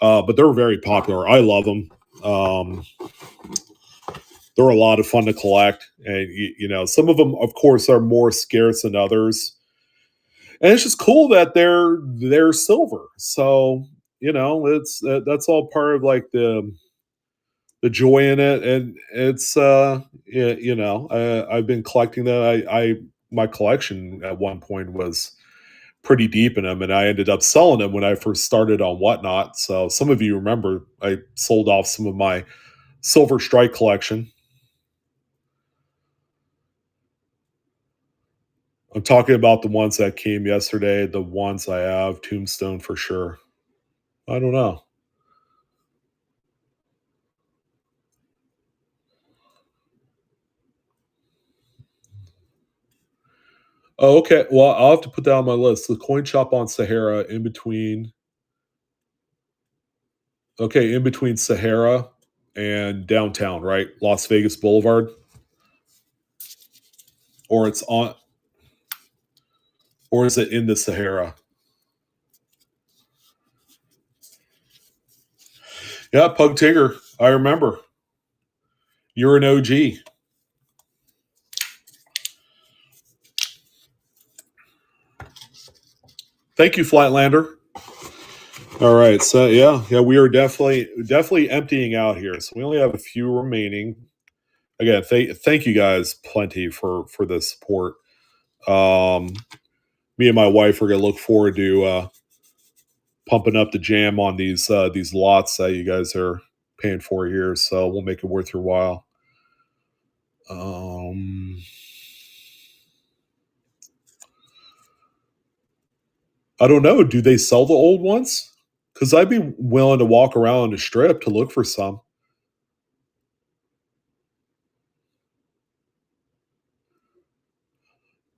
But they're very popular. I love them. They're a lot of fun to collect, and some of them, of course, are more scarce than others. And it's just cool that they're silver. So it's that's all part of like the joy in it, and it's I've been collecting that. I my collection at one point was pretty deep in them, and I ended up selling them when I first started on Whatnot. So some of you remember I sold off some of my silver strike collection. I'm talking about the ones that came yesterday, the ones I have, Tombstone for sure. I don't know. Oh, okay. Well, I'll have to put that on my list. The coin shop on Sahara in between. Okay, in between Sahara and downtown, right? Las Vegas Boulevard. Or it's on or is it in the Sahara? Yeah, Pug Tigger. I remember. You're an OG. Thank you, Flatlander. All right, so yeah, we are definitely emptying out here. So we only have a few remaining. Again, thank you guys plenty for the support. Um, Me and my wife are gonna look forward to pumping up the jam on these lots that you guys are paying for here, so we'll make it worth your while. Um, I don't know. Do they sell the old ones? Because I'd be willing to walk around the strip to look for some.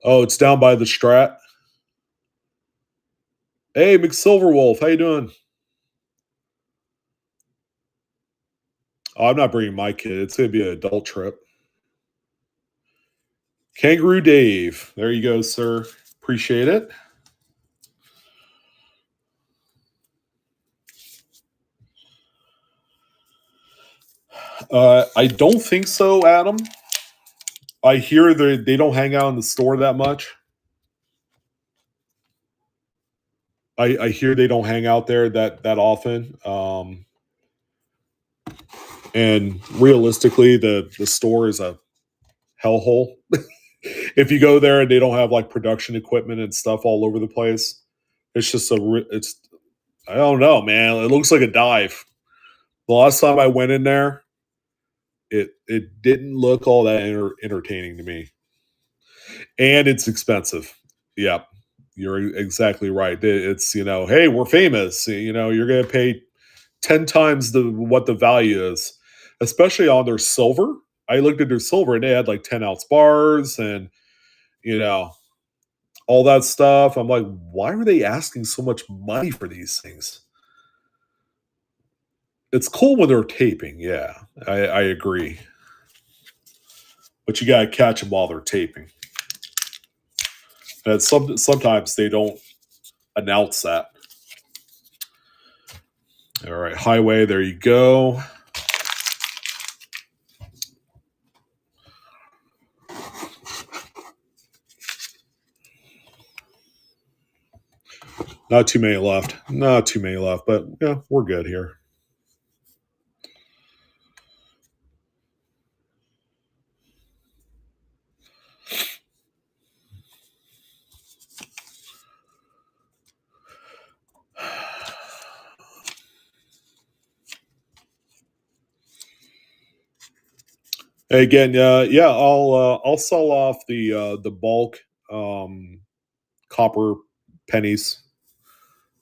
Oh, it's down by the Strat. Hey, McSilverwolf, how you doing? Oh, I'm not bringing my kid. It's gonna be an adult trip. Kangaroo Dave, there you go, sir. Appreciate it. I don't think so, Adam. I hear they don't hang out in the store that much. I hear they don't hang out there that often. And realistically, the store is a hellhole. If you go there and they don't have like production equipment and stuff all over the place, it's just it's I don't know, man. It looks like a dive. The last time I went in there, it didn't look all that entertaining to me, and it's expensive. Yeah, you're exactly right. It's hey, we're famous. You're gonna pay 10 times what the value is, especially on their silver. I looked at their silver and they had like 10-ounce bars and you know all that stuff. I'm like, why are they asking so much money for these things? It's cool when they're taping, yeah, I agree, but you gotta catch them while they're taping. And sometimes they don't announce that. All right, highway. There you go. Not too many left. Not too many left, but yeah, we're good here. Again, yeah, I'll sell off the bulk um, copper pennies,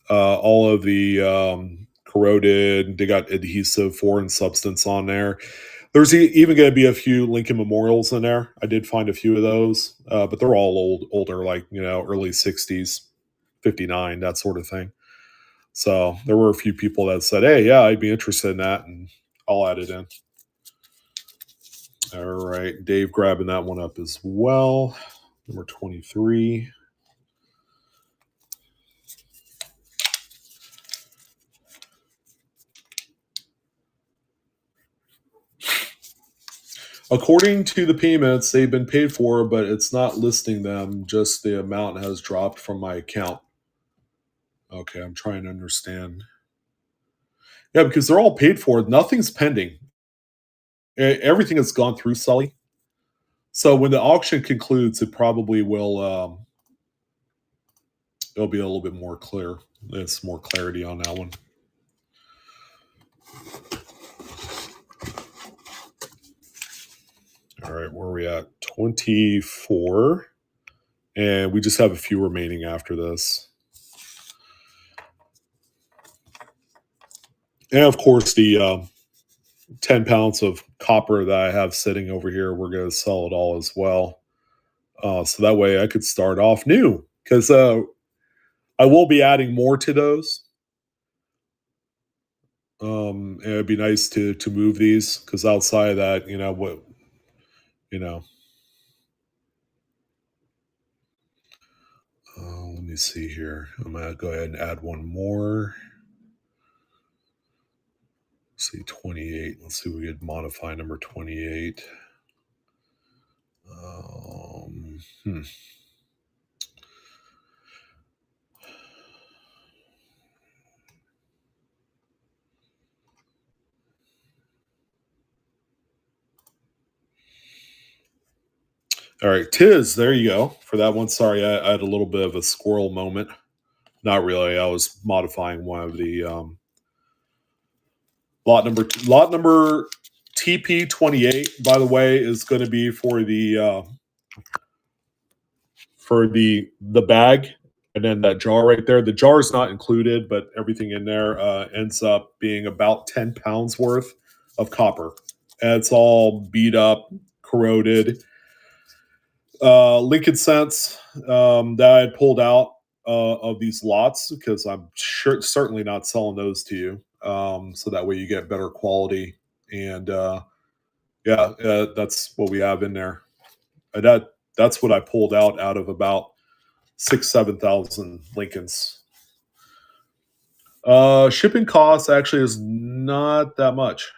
all of the corroded. They got adhesive foreign substance on there. There's even going to be a few Lincoln Memorials in there. I did find a few of those, but they're all older, like early '60s, '59, that sort of thing. So there were a few people that said, "Hey, yeah, I'd be interested in that," and I'll add it in. All right, Dave grabbing that one up as well. Number 23. According to the payments, they've been paid for, but it's not listing them. Just the amount has dropped from my account. Okay, I'm trying to understand. Yeah, because they're all paid for. Nothing's pending. Everything has gone through Sully. So when the auction concludes, it probably will. It'll be a little bit more clear. There's more clarity on that one. All right, where are we at? 24. And we just have a few remaining after this. And of course, the 10 pounds of copper that I have sitting over here, we're going to sell it all as well. So that way I could start off new because I will be adding more to those. And it'd be nice to move these because outside of that, what, you know, let me see here. I'm going to go ahead and add one more. Let's see, 28. Let's see if we could modify number 28. Um, hmm. All right, Tiz, there you go for that one. Sorry, I had a little bit of a squirrel moment. Not really. I was modifying one of Lot number TP28, by the way, is going to be for the bag, and then that jar right there. The jar is not included, but everything in there ends up being about 10 pounds worth of copper. And it's all beat up, corroded. Lincoln cents that I had pulled out of these lots, because I'm certainly not selling those to you. So that way you get better quality. And yeah, that's what we have in there. That's what I pulled out of about 7,000 Lincolns. Shipping costs actually is not that much.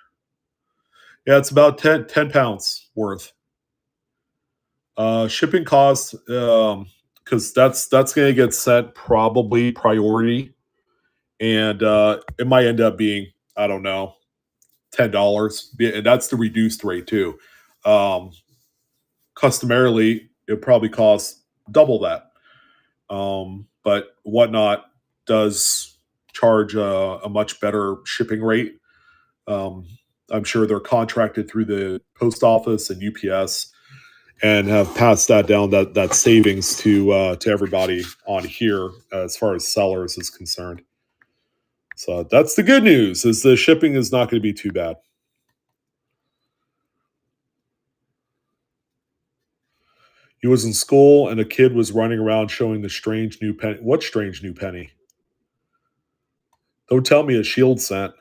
Yeah, it's about 10 pounds worth. Shipping costs, because that's going to get set probably priority, and it might end up being, I don't know, $10, and that's the reduced rate too. Um, Customarily, it probably costs double that. But Whatnot does charge a much better shipping rate. Um, I'm sure they're contracted through the post office and UPS, and have passed that down, that savings to everybody on here as far as sellers is concerned. So that's the good news, is the shipping is not going to be too bad. He was in school and a kid was running around showing the strange new penny. What strange new penny? Don't tell me a shield scent.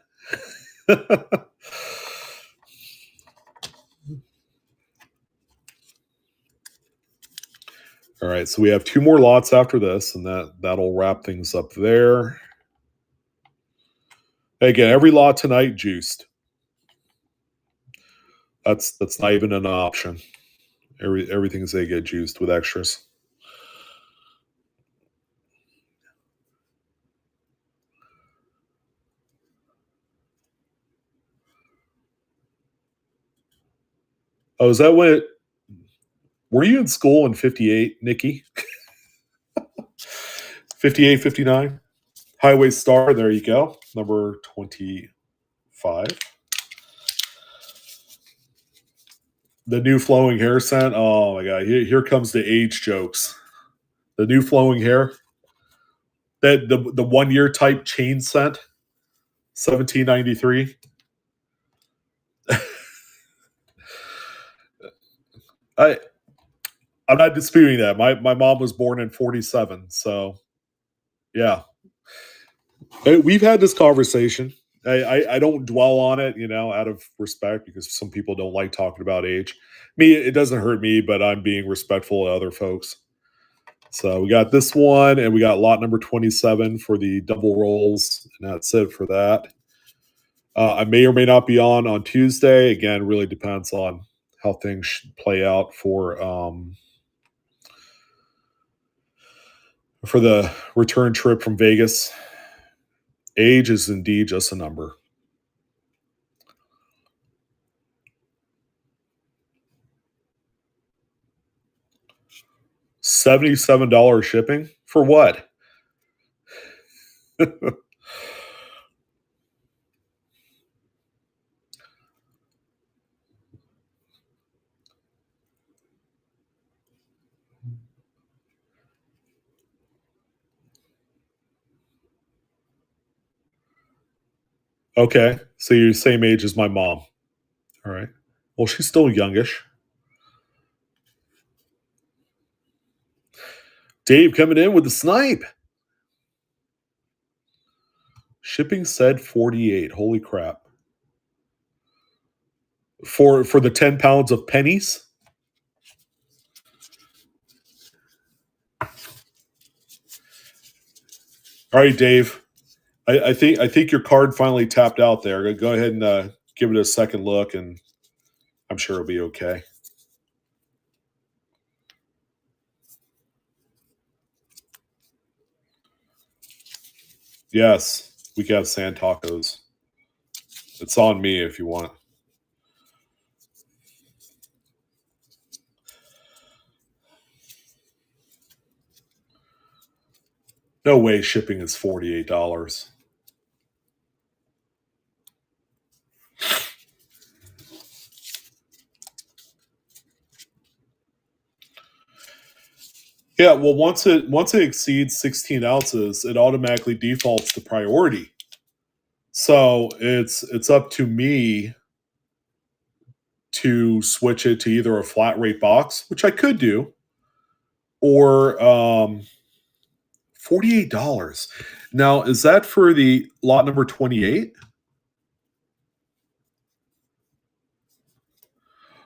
All right, so we have two more lots after this, and that'll wrap things up there. Again, every lot tonight juiced. That's not even an option. Everything's they get juiced with extras. Oh, is that what? Were you in school in 58, Nikki? 58, 59? Highway Star, there you go. Number 25. The new flowing hair scent. Oh my god, here comes the age jokes. The new flowing hair. That the 1 year type chain scent. 1793. I I'm not disputing that. My mom was born in 47, so yeah. We've had this conversation. I don't dwell on it, out of respect, because some people don't like talking about age. Me, it doesn't hurt me, but I'm being respectful of other folks. So we got this one, and we got lot number 27 for the double rolls, and that's it for that. I may or may not be on Tuesday. Again, really depends on how things play out for the return trip from Vegas. Age is indeed just a number. $77 shipping for what? Okay, so you're the same age as my mom. All right. Well, she's still youngish. Dave coming in with the snipe. Shipping said 48. Holy crap. For the 10 pounds of pennies? All right, Dave. I think your card finally tapped out there. Go ahead and give it a second look, and I'm sure it'll be okay. Yes, we can have sand tacos. It's on me if you want. No way shipping is $48. Yeah, well, once it exceeds 16 ounces, it automatically defaults to priority. So it's up to me to switch it to either a flat rate box, which I could do, or $48. Now, is that for the lot number 28?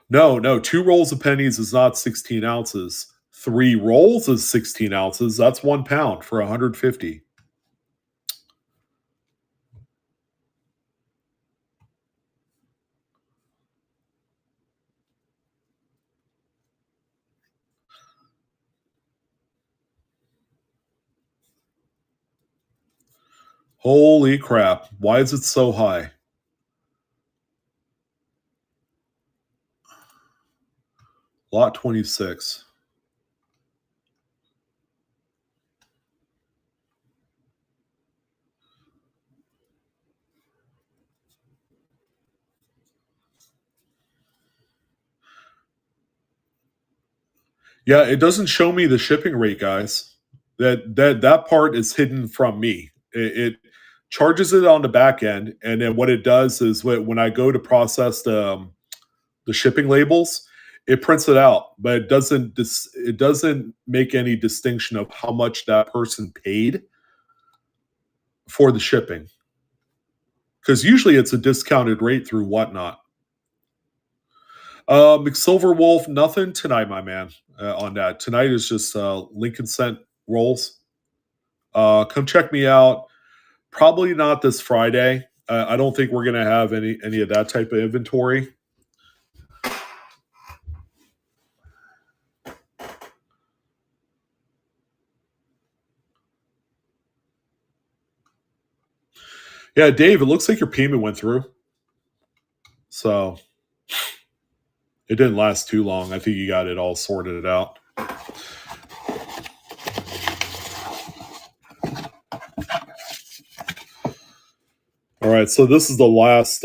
No, no, two rolls of pennies is not 16 ounces. Three rolls is 16 ounces. That's 1 pound for 150. Holy crap. Why is it so high? Lot 26. Yeah, it doesn't show me the shipping rate, guys. That part is hidden from me. It charges it on the back end, and then what it does is when I go to process the shipping labels, it prints it out, but it doesn't make any distinction of how much that person paid for the shipping, because usually it's a discounted rate through whatnot. McSilver Wolf, nothing tonight, my man. On that tonight is just Lincoln Cent rolls. Come check me out. Probably not this Friday. I don't think we're gonna have any of that type of inventory. Yeah, Dave, it looks like your payment went through, so it didn't last too long. I think you got it all sorted out. All right, so this is the last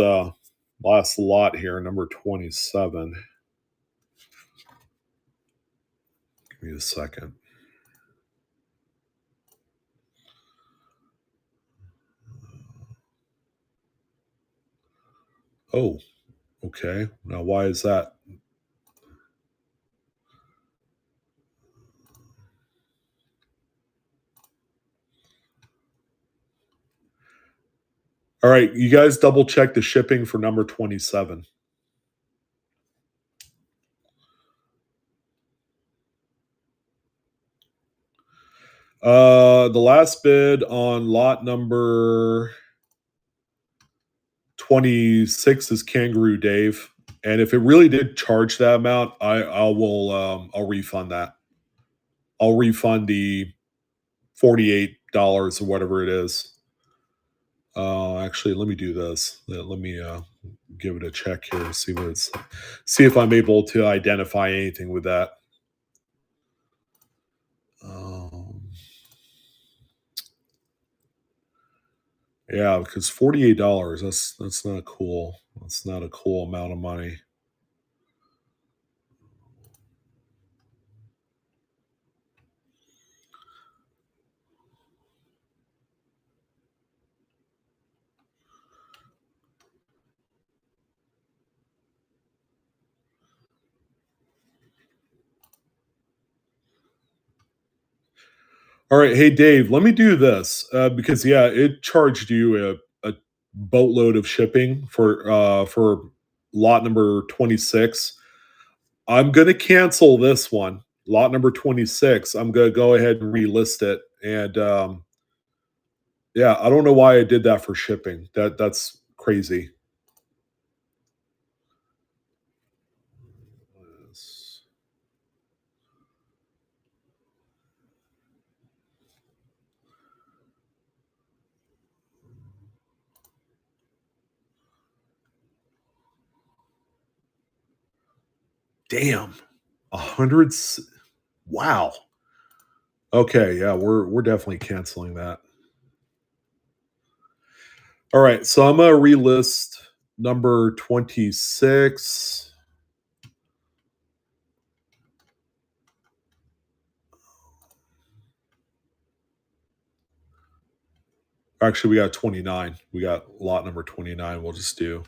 lot here, number 27. Give me a second. Oh, okay. Now why is that? All right, you guys double check the shipping for number 27. The last bid on lot number 26 is Kangaroo Dave. And if it really did charge that amount, I'll refund that. I'll refund the $48 or whatever it is. Actually, let me do this. Let me give it a check here, see if I'm able to identify anything with that. Um, yeah, because $48, that's not cool. That's not a cool amount of money. All right, hey Dave, let me do this because yeah, it charged you a boatload of shipping for lot number 26. I'm gonna cancel this one, lot number 26. I'm gonna go ahead and relist it, and yeah, I don't know why I did that for shipping. That's crazy. Damn, 100. Wow. Okay, yeah, we're definitely canceling that. All right, so I'm gonna relist number 26. Actually, we got 29. We got lot number 29. We'll just do.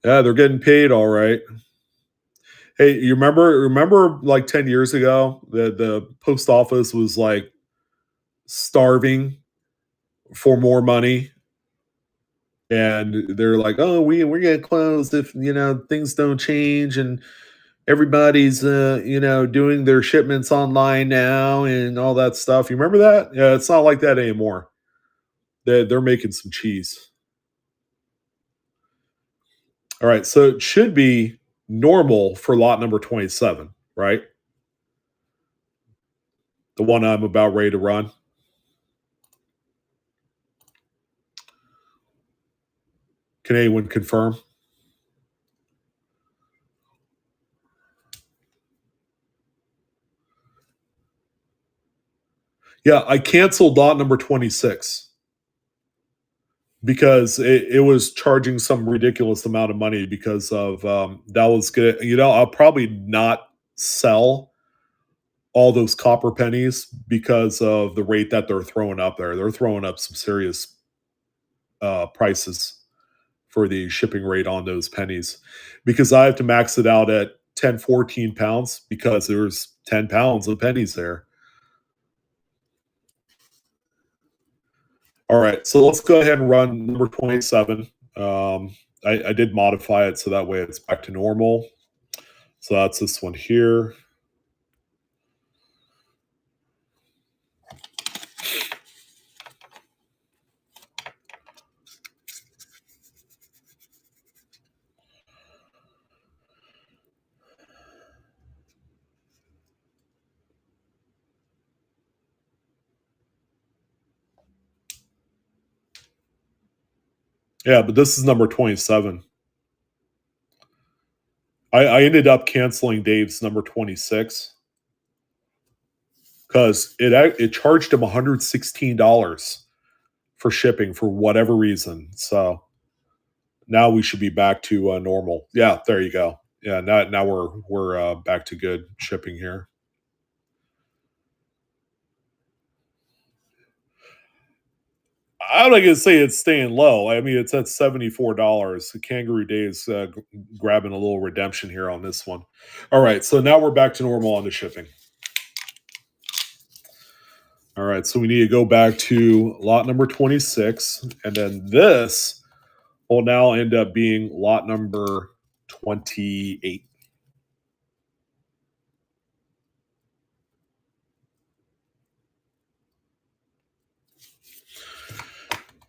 Yeah, they're getting paid all right. Hey, you remember like 10 years ago, the post office was like starving for more money, and they're like, "Oh, we're gonna close if things don't change, and everybody's doing their shipments online now and all that stuff." You remember that? Yeah, it's not like that anymore. They're making some cheese. All right, so it should be normal for lot number 27, right? The one I'm about ready to run. Can anyone confirm? Yeah, I canceled lot number 26 because it was charging some ridiculous amount of money because of that was good. I'll probably not sell all those copper pennies because of the rate that they're throwing up there. They're throwing up some serious prices for the shipping rate on those pennies because I have to max it out at 10, 14 pounds because there's 10 pounds of pennies there. All right, so let's go ahead and run number 27. I did modify it so that way it's back to normal. So that's this one here. Yeah, but this is number 27. I ended up canceling Dave's number 26 because it charged him $116 for shipping for whatever reason. So now we should be back to normal. Yeah, there you go. Yeah, now we're back to good shipping here. I'm not gonna say it's staying low. I mean, it's at $74. The Kangaroo Days grabbing a little redemption here on this one. All right, so now we're back to normal on the shipping. All right, so we need to go back to lot number 26, and then this will now end up being lot number 28.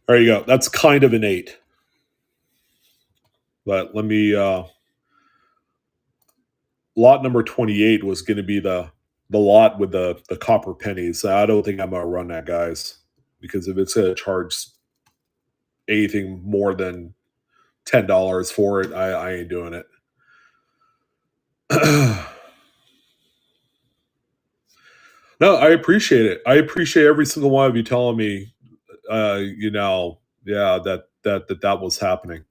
There you go. That's kind of an 8. But let me lot number 28 was going to be the lot with the copper pennies. I don't think I'm going to run that, guys, because if it's going to charge anything more than $10 for it, I ain't doing it. No, I appreciate it. I appreciate every single one of you telling me, yeah, that was happening.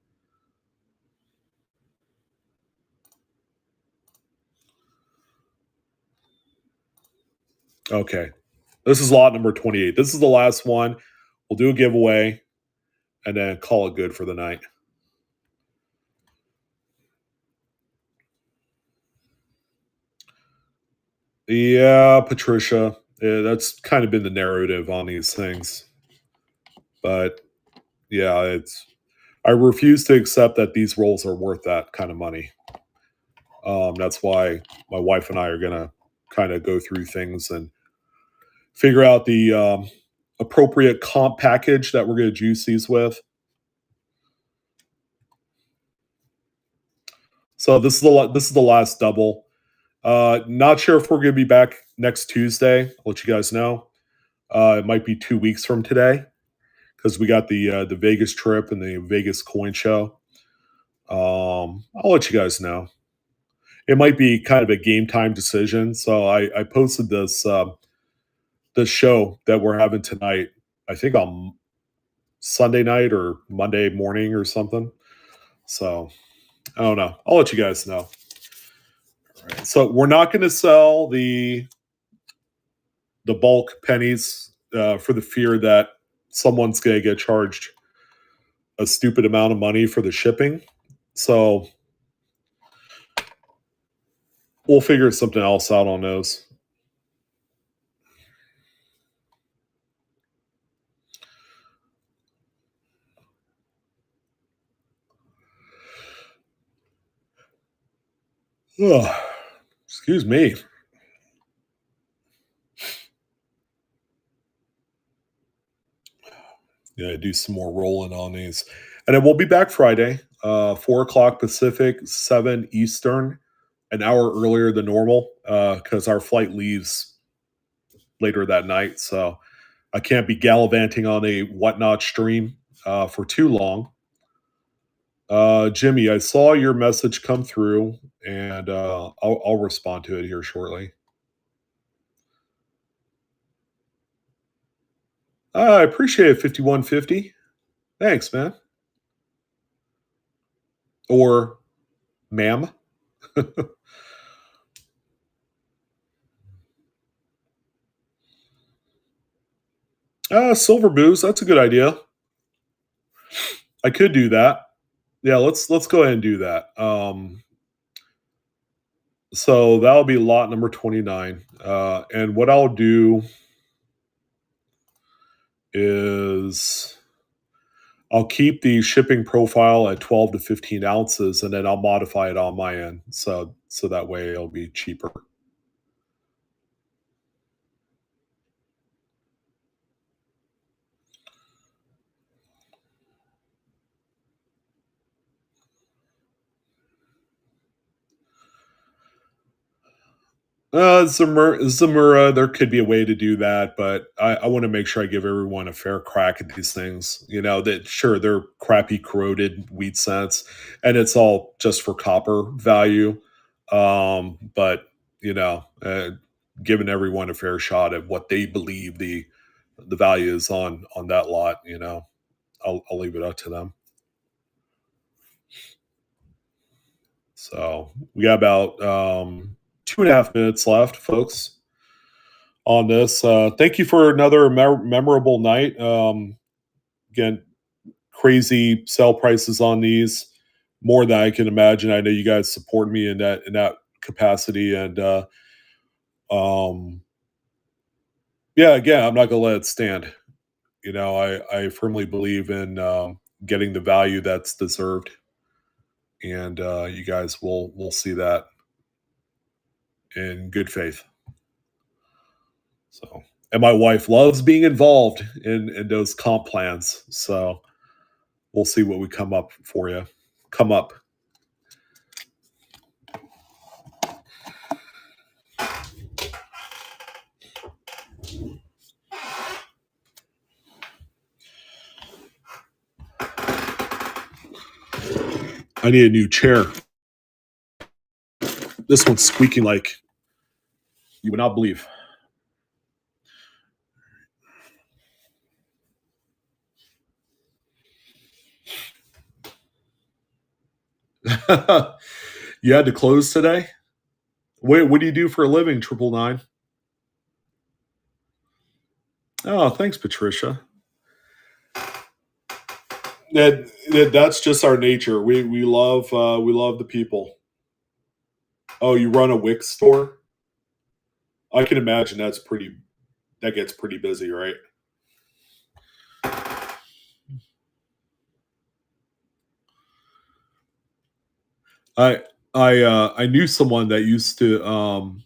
Okay, this is lot number 28. This is the last one. We'll do a giveaway and then call it good for the night. Yeah, Patricia. Yeah, that's kind of been the narrative on these things. But yeah, I refuse to accept that these roles are worth that kind of money. That's why my wife and I are gonna kind of go through things and figure out the appropriate comp package that we're gonna juice these with. So this is the last double. Not sure if we're gonna be back next Tuesday. I'll let you guys know. It might be 2 weeks from today because we got the Vegas trip and the Vegas coin show. I'll let you guys know. It might be kind of a game time decision. So I posted this show that we're having tonight. I think on Sunday night or Monday morning or something. So I don't know. I'll let you guys know. All right. So we're not going to sell the the bulk pennies for the fear that someone's going to get charged a stupid amount of money for the shipping. So we'll figure something else out on those. Ugh, excuse me. Yeah, do some more rolling on these. And then we'll be back Friday, 4 o'clock Pacific, 7 Eastern, an hour earlier than normal, because our flight leaves later that night. So I can't be gallivanting on a whatnot stream for too long. Jimmy, I saw your message come through, and I'll respond to it here shortly. I appreciate it, 5150. Thanks, man. Or ma'am. Silver booze, that's a good idea. I could do that. Yeah, let's go ahead and do that. So that'll be lot number 29. And what I'll do is I'll keep the shipping profile at 12 to 15 ounces, and then I'll modify it on my end. So that way it'll be cheaper. Zamura, there could be a way to do that, but I want to make sure I give everyone a fair crack at these things. You know, that sure, they're crappy corroded wheat cents, and it's all just for copper value. But, you know, giving everyone a fair shot at what they believe the value is on that lot, you know, I'll leave it up to them. So we got about 2.5 minutes left, folks, on this. Thank you for another memorable night. Again, crazy sell prices on these, more than I can imagine. I know you guys support me in that capacity, and um, yeah, again, I'm not gonna let it stand. You know, I firmly believe in getting the value that's deserved, and you guys will see that in good faith. So, and my wife loves being involved in those comp plans. So we'll see what we come up for you. Come up. I need a new chair. This one's squeaking like you would not believe. You had to close today? Wait, what do you do for a living, 999? Oh, thanks, Patricia. That's just our nature. We love the people. Oh, you run a Wix store? I can imagine that gets pretty busy, right? I I knew someone that used to I'm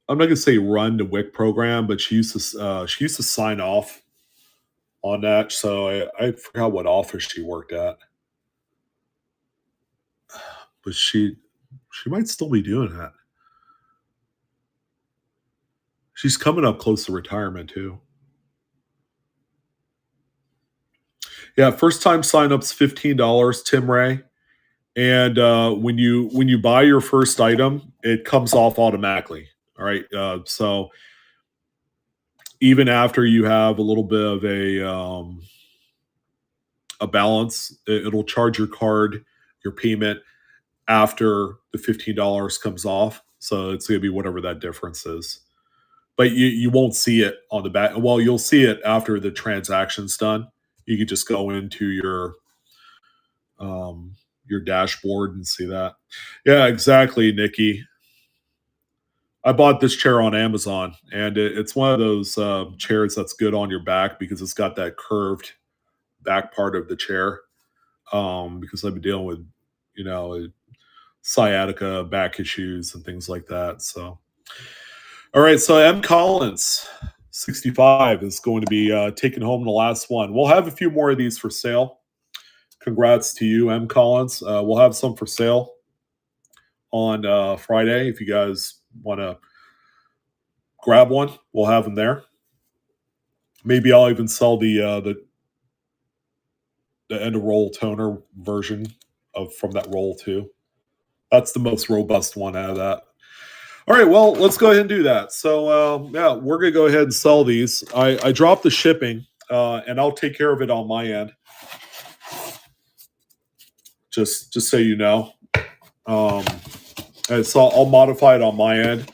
not gonna say run the WIC program, but she used to sign off on that. So I forgot what office she worked at, but she might still be doing that. She's coming up close to retirement too. Yeah, first time sign up's $15, Tim Ray. And when you buy your first item, it comes off automatically. All right. So even after you have a little bit of a balance, it'll charge your card, your payment after the $15 comes off. So it's going to be whatever that difference is. but you won't see it on the back. Well, you'll see it after the transaction's done. You could just go into your dashboard and see that. Yeah, exactly, Nikki. I bought this chair on Amazon, and it's one of those chairs that's good on your back because it's got that curved back part of the chair. Because I've been dealing with, you know, sciatica, back issues, and things like that. So, all right. So M Collins, 65, is going to be taking home the last one. We'll have a few more of these for sale. Congrats to you, M Collins. We'll have some for sale on Friday if you guys want to grab one. We'll have them there. Maybe I'll even sell the end of roll toner version of from that roll too. That's the most robust one out of that. All right, well, let's go ahead and do that. So yeah, we're gonna go ahead and sell these. I dropped the shipping, and I'll take care of it on my end. Just so you know, and so I'll modify it on my end.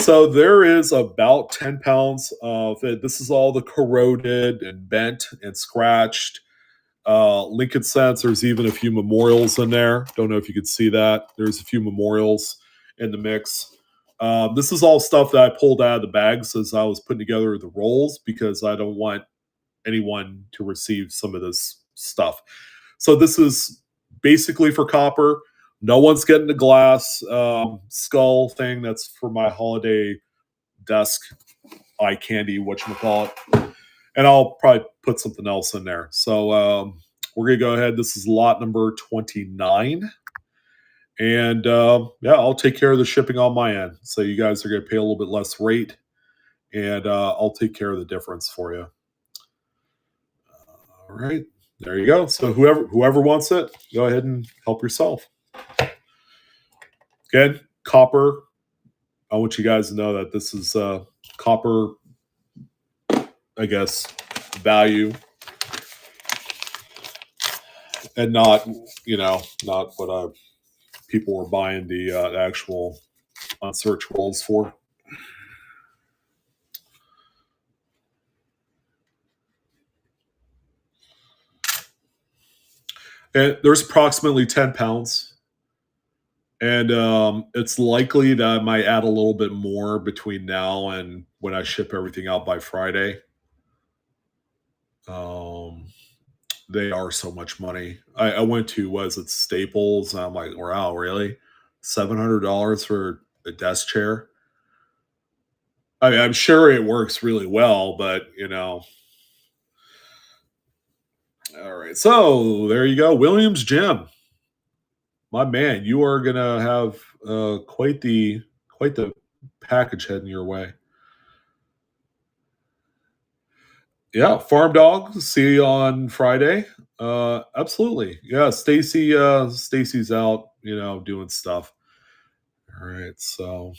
So there is about 10 pounds of it. This is all the corroded and bent and scratched. Lincoln Sense, there's even a few memorials in there. Don't know if you could see that. There's a few memorials in the mix. This is all stuff that I pulled out of the bags as I was putting together the rolls because I don't want anyone to receive some of this stuff. So this is basically for copper. No one's getting the glass skull thing. That's for my holiday desk eye candy, whatchamacallit. And I'll probably put something else in there. So we're going to go ahead. This is lot number 29. And yeah, I'll take care of the shipping on my end. So you guys are going to pay a little bit less rate. And I'll take care of the difference for you. All right. There you go. So whoever wants it, go ahead and help yourself. Again, copper. I want you guys to know that this is copper, I guess, value. And not, not what people were buying the actual Unsearched rolls for. And there's approximately 10 pounds. And it's likely that I might add a little bit more between now and when I ship everything out by Friday. They are so much money. I went to, was it Staples? And I'm like, wow, really? $700 for a desk chair? I mean, I'm sure it works really well, but All right, so there you go, Williams Jim, my man. You are gonna have quite the package heading your way. Yeah, Farm Dog. See you on Friday. Absolutely. Yeah, Stacy's out, doing stuff. All right, so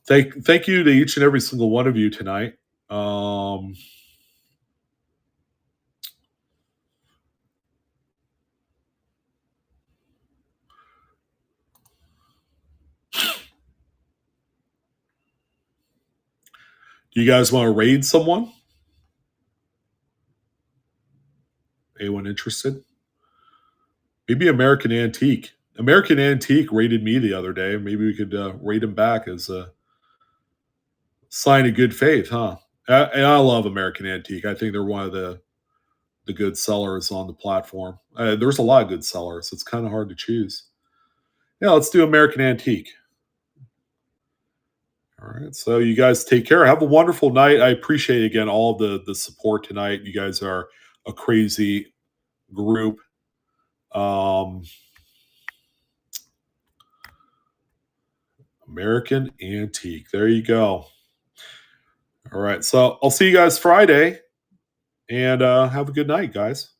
thank you to each and every single one of you tonight. Do you guys want to raid someone? Anyone interested? Maybe American Antique. American Antique raided me the other day. Maybe we could raid him back as a sign of good faith, huh? And I love American Antique. I think they're one of the good sellers on the platform. There's a lot of good sellers. It's kind of hard to choose. Yeah, let's do American Antique. All right. So you guys take care. Have a wonderful night. I appreciate again all the support tonight. You guys are a crazy group. American Antique. There you go. All right. So I'll see you guys Friday, and have a good night, guys.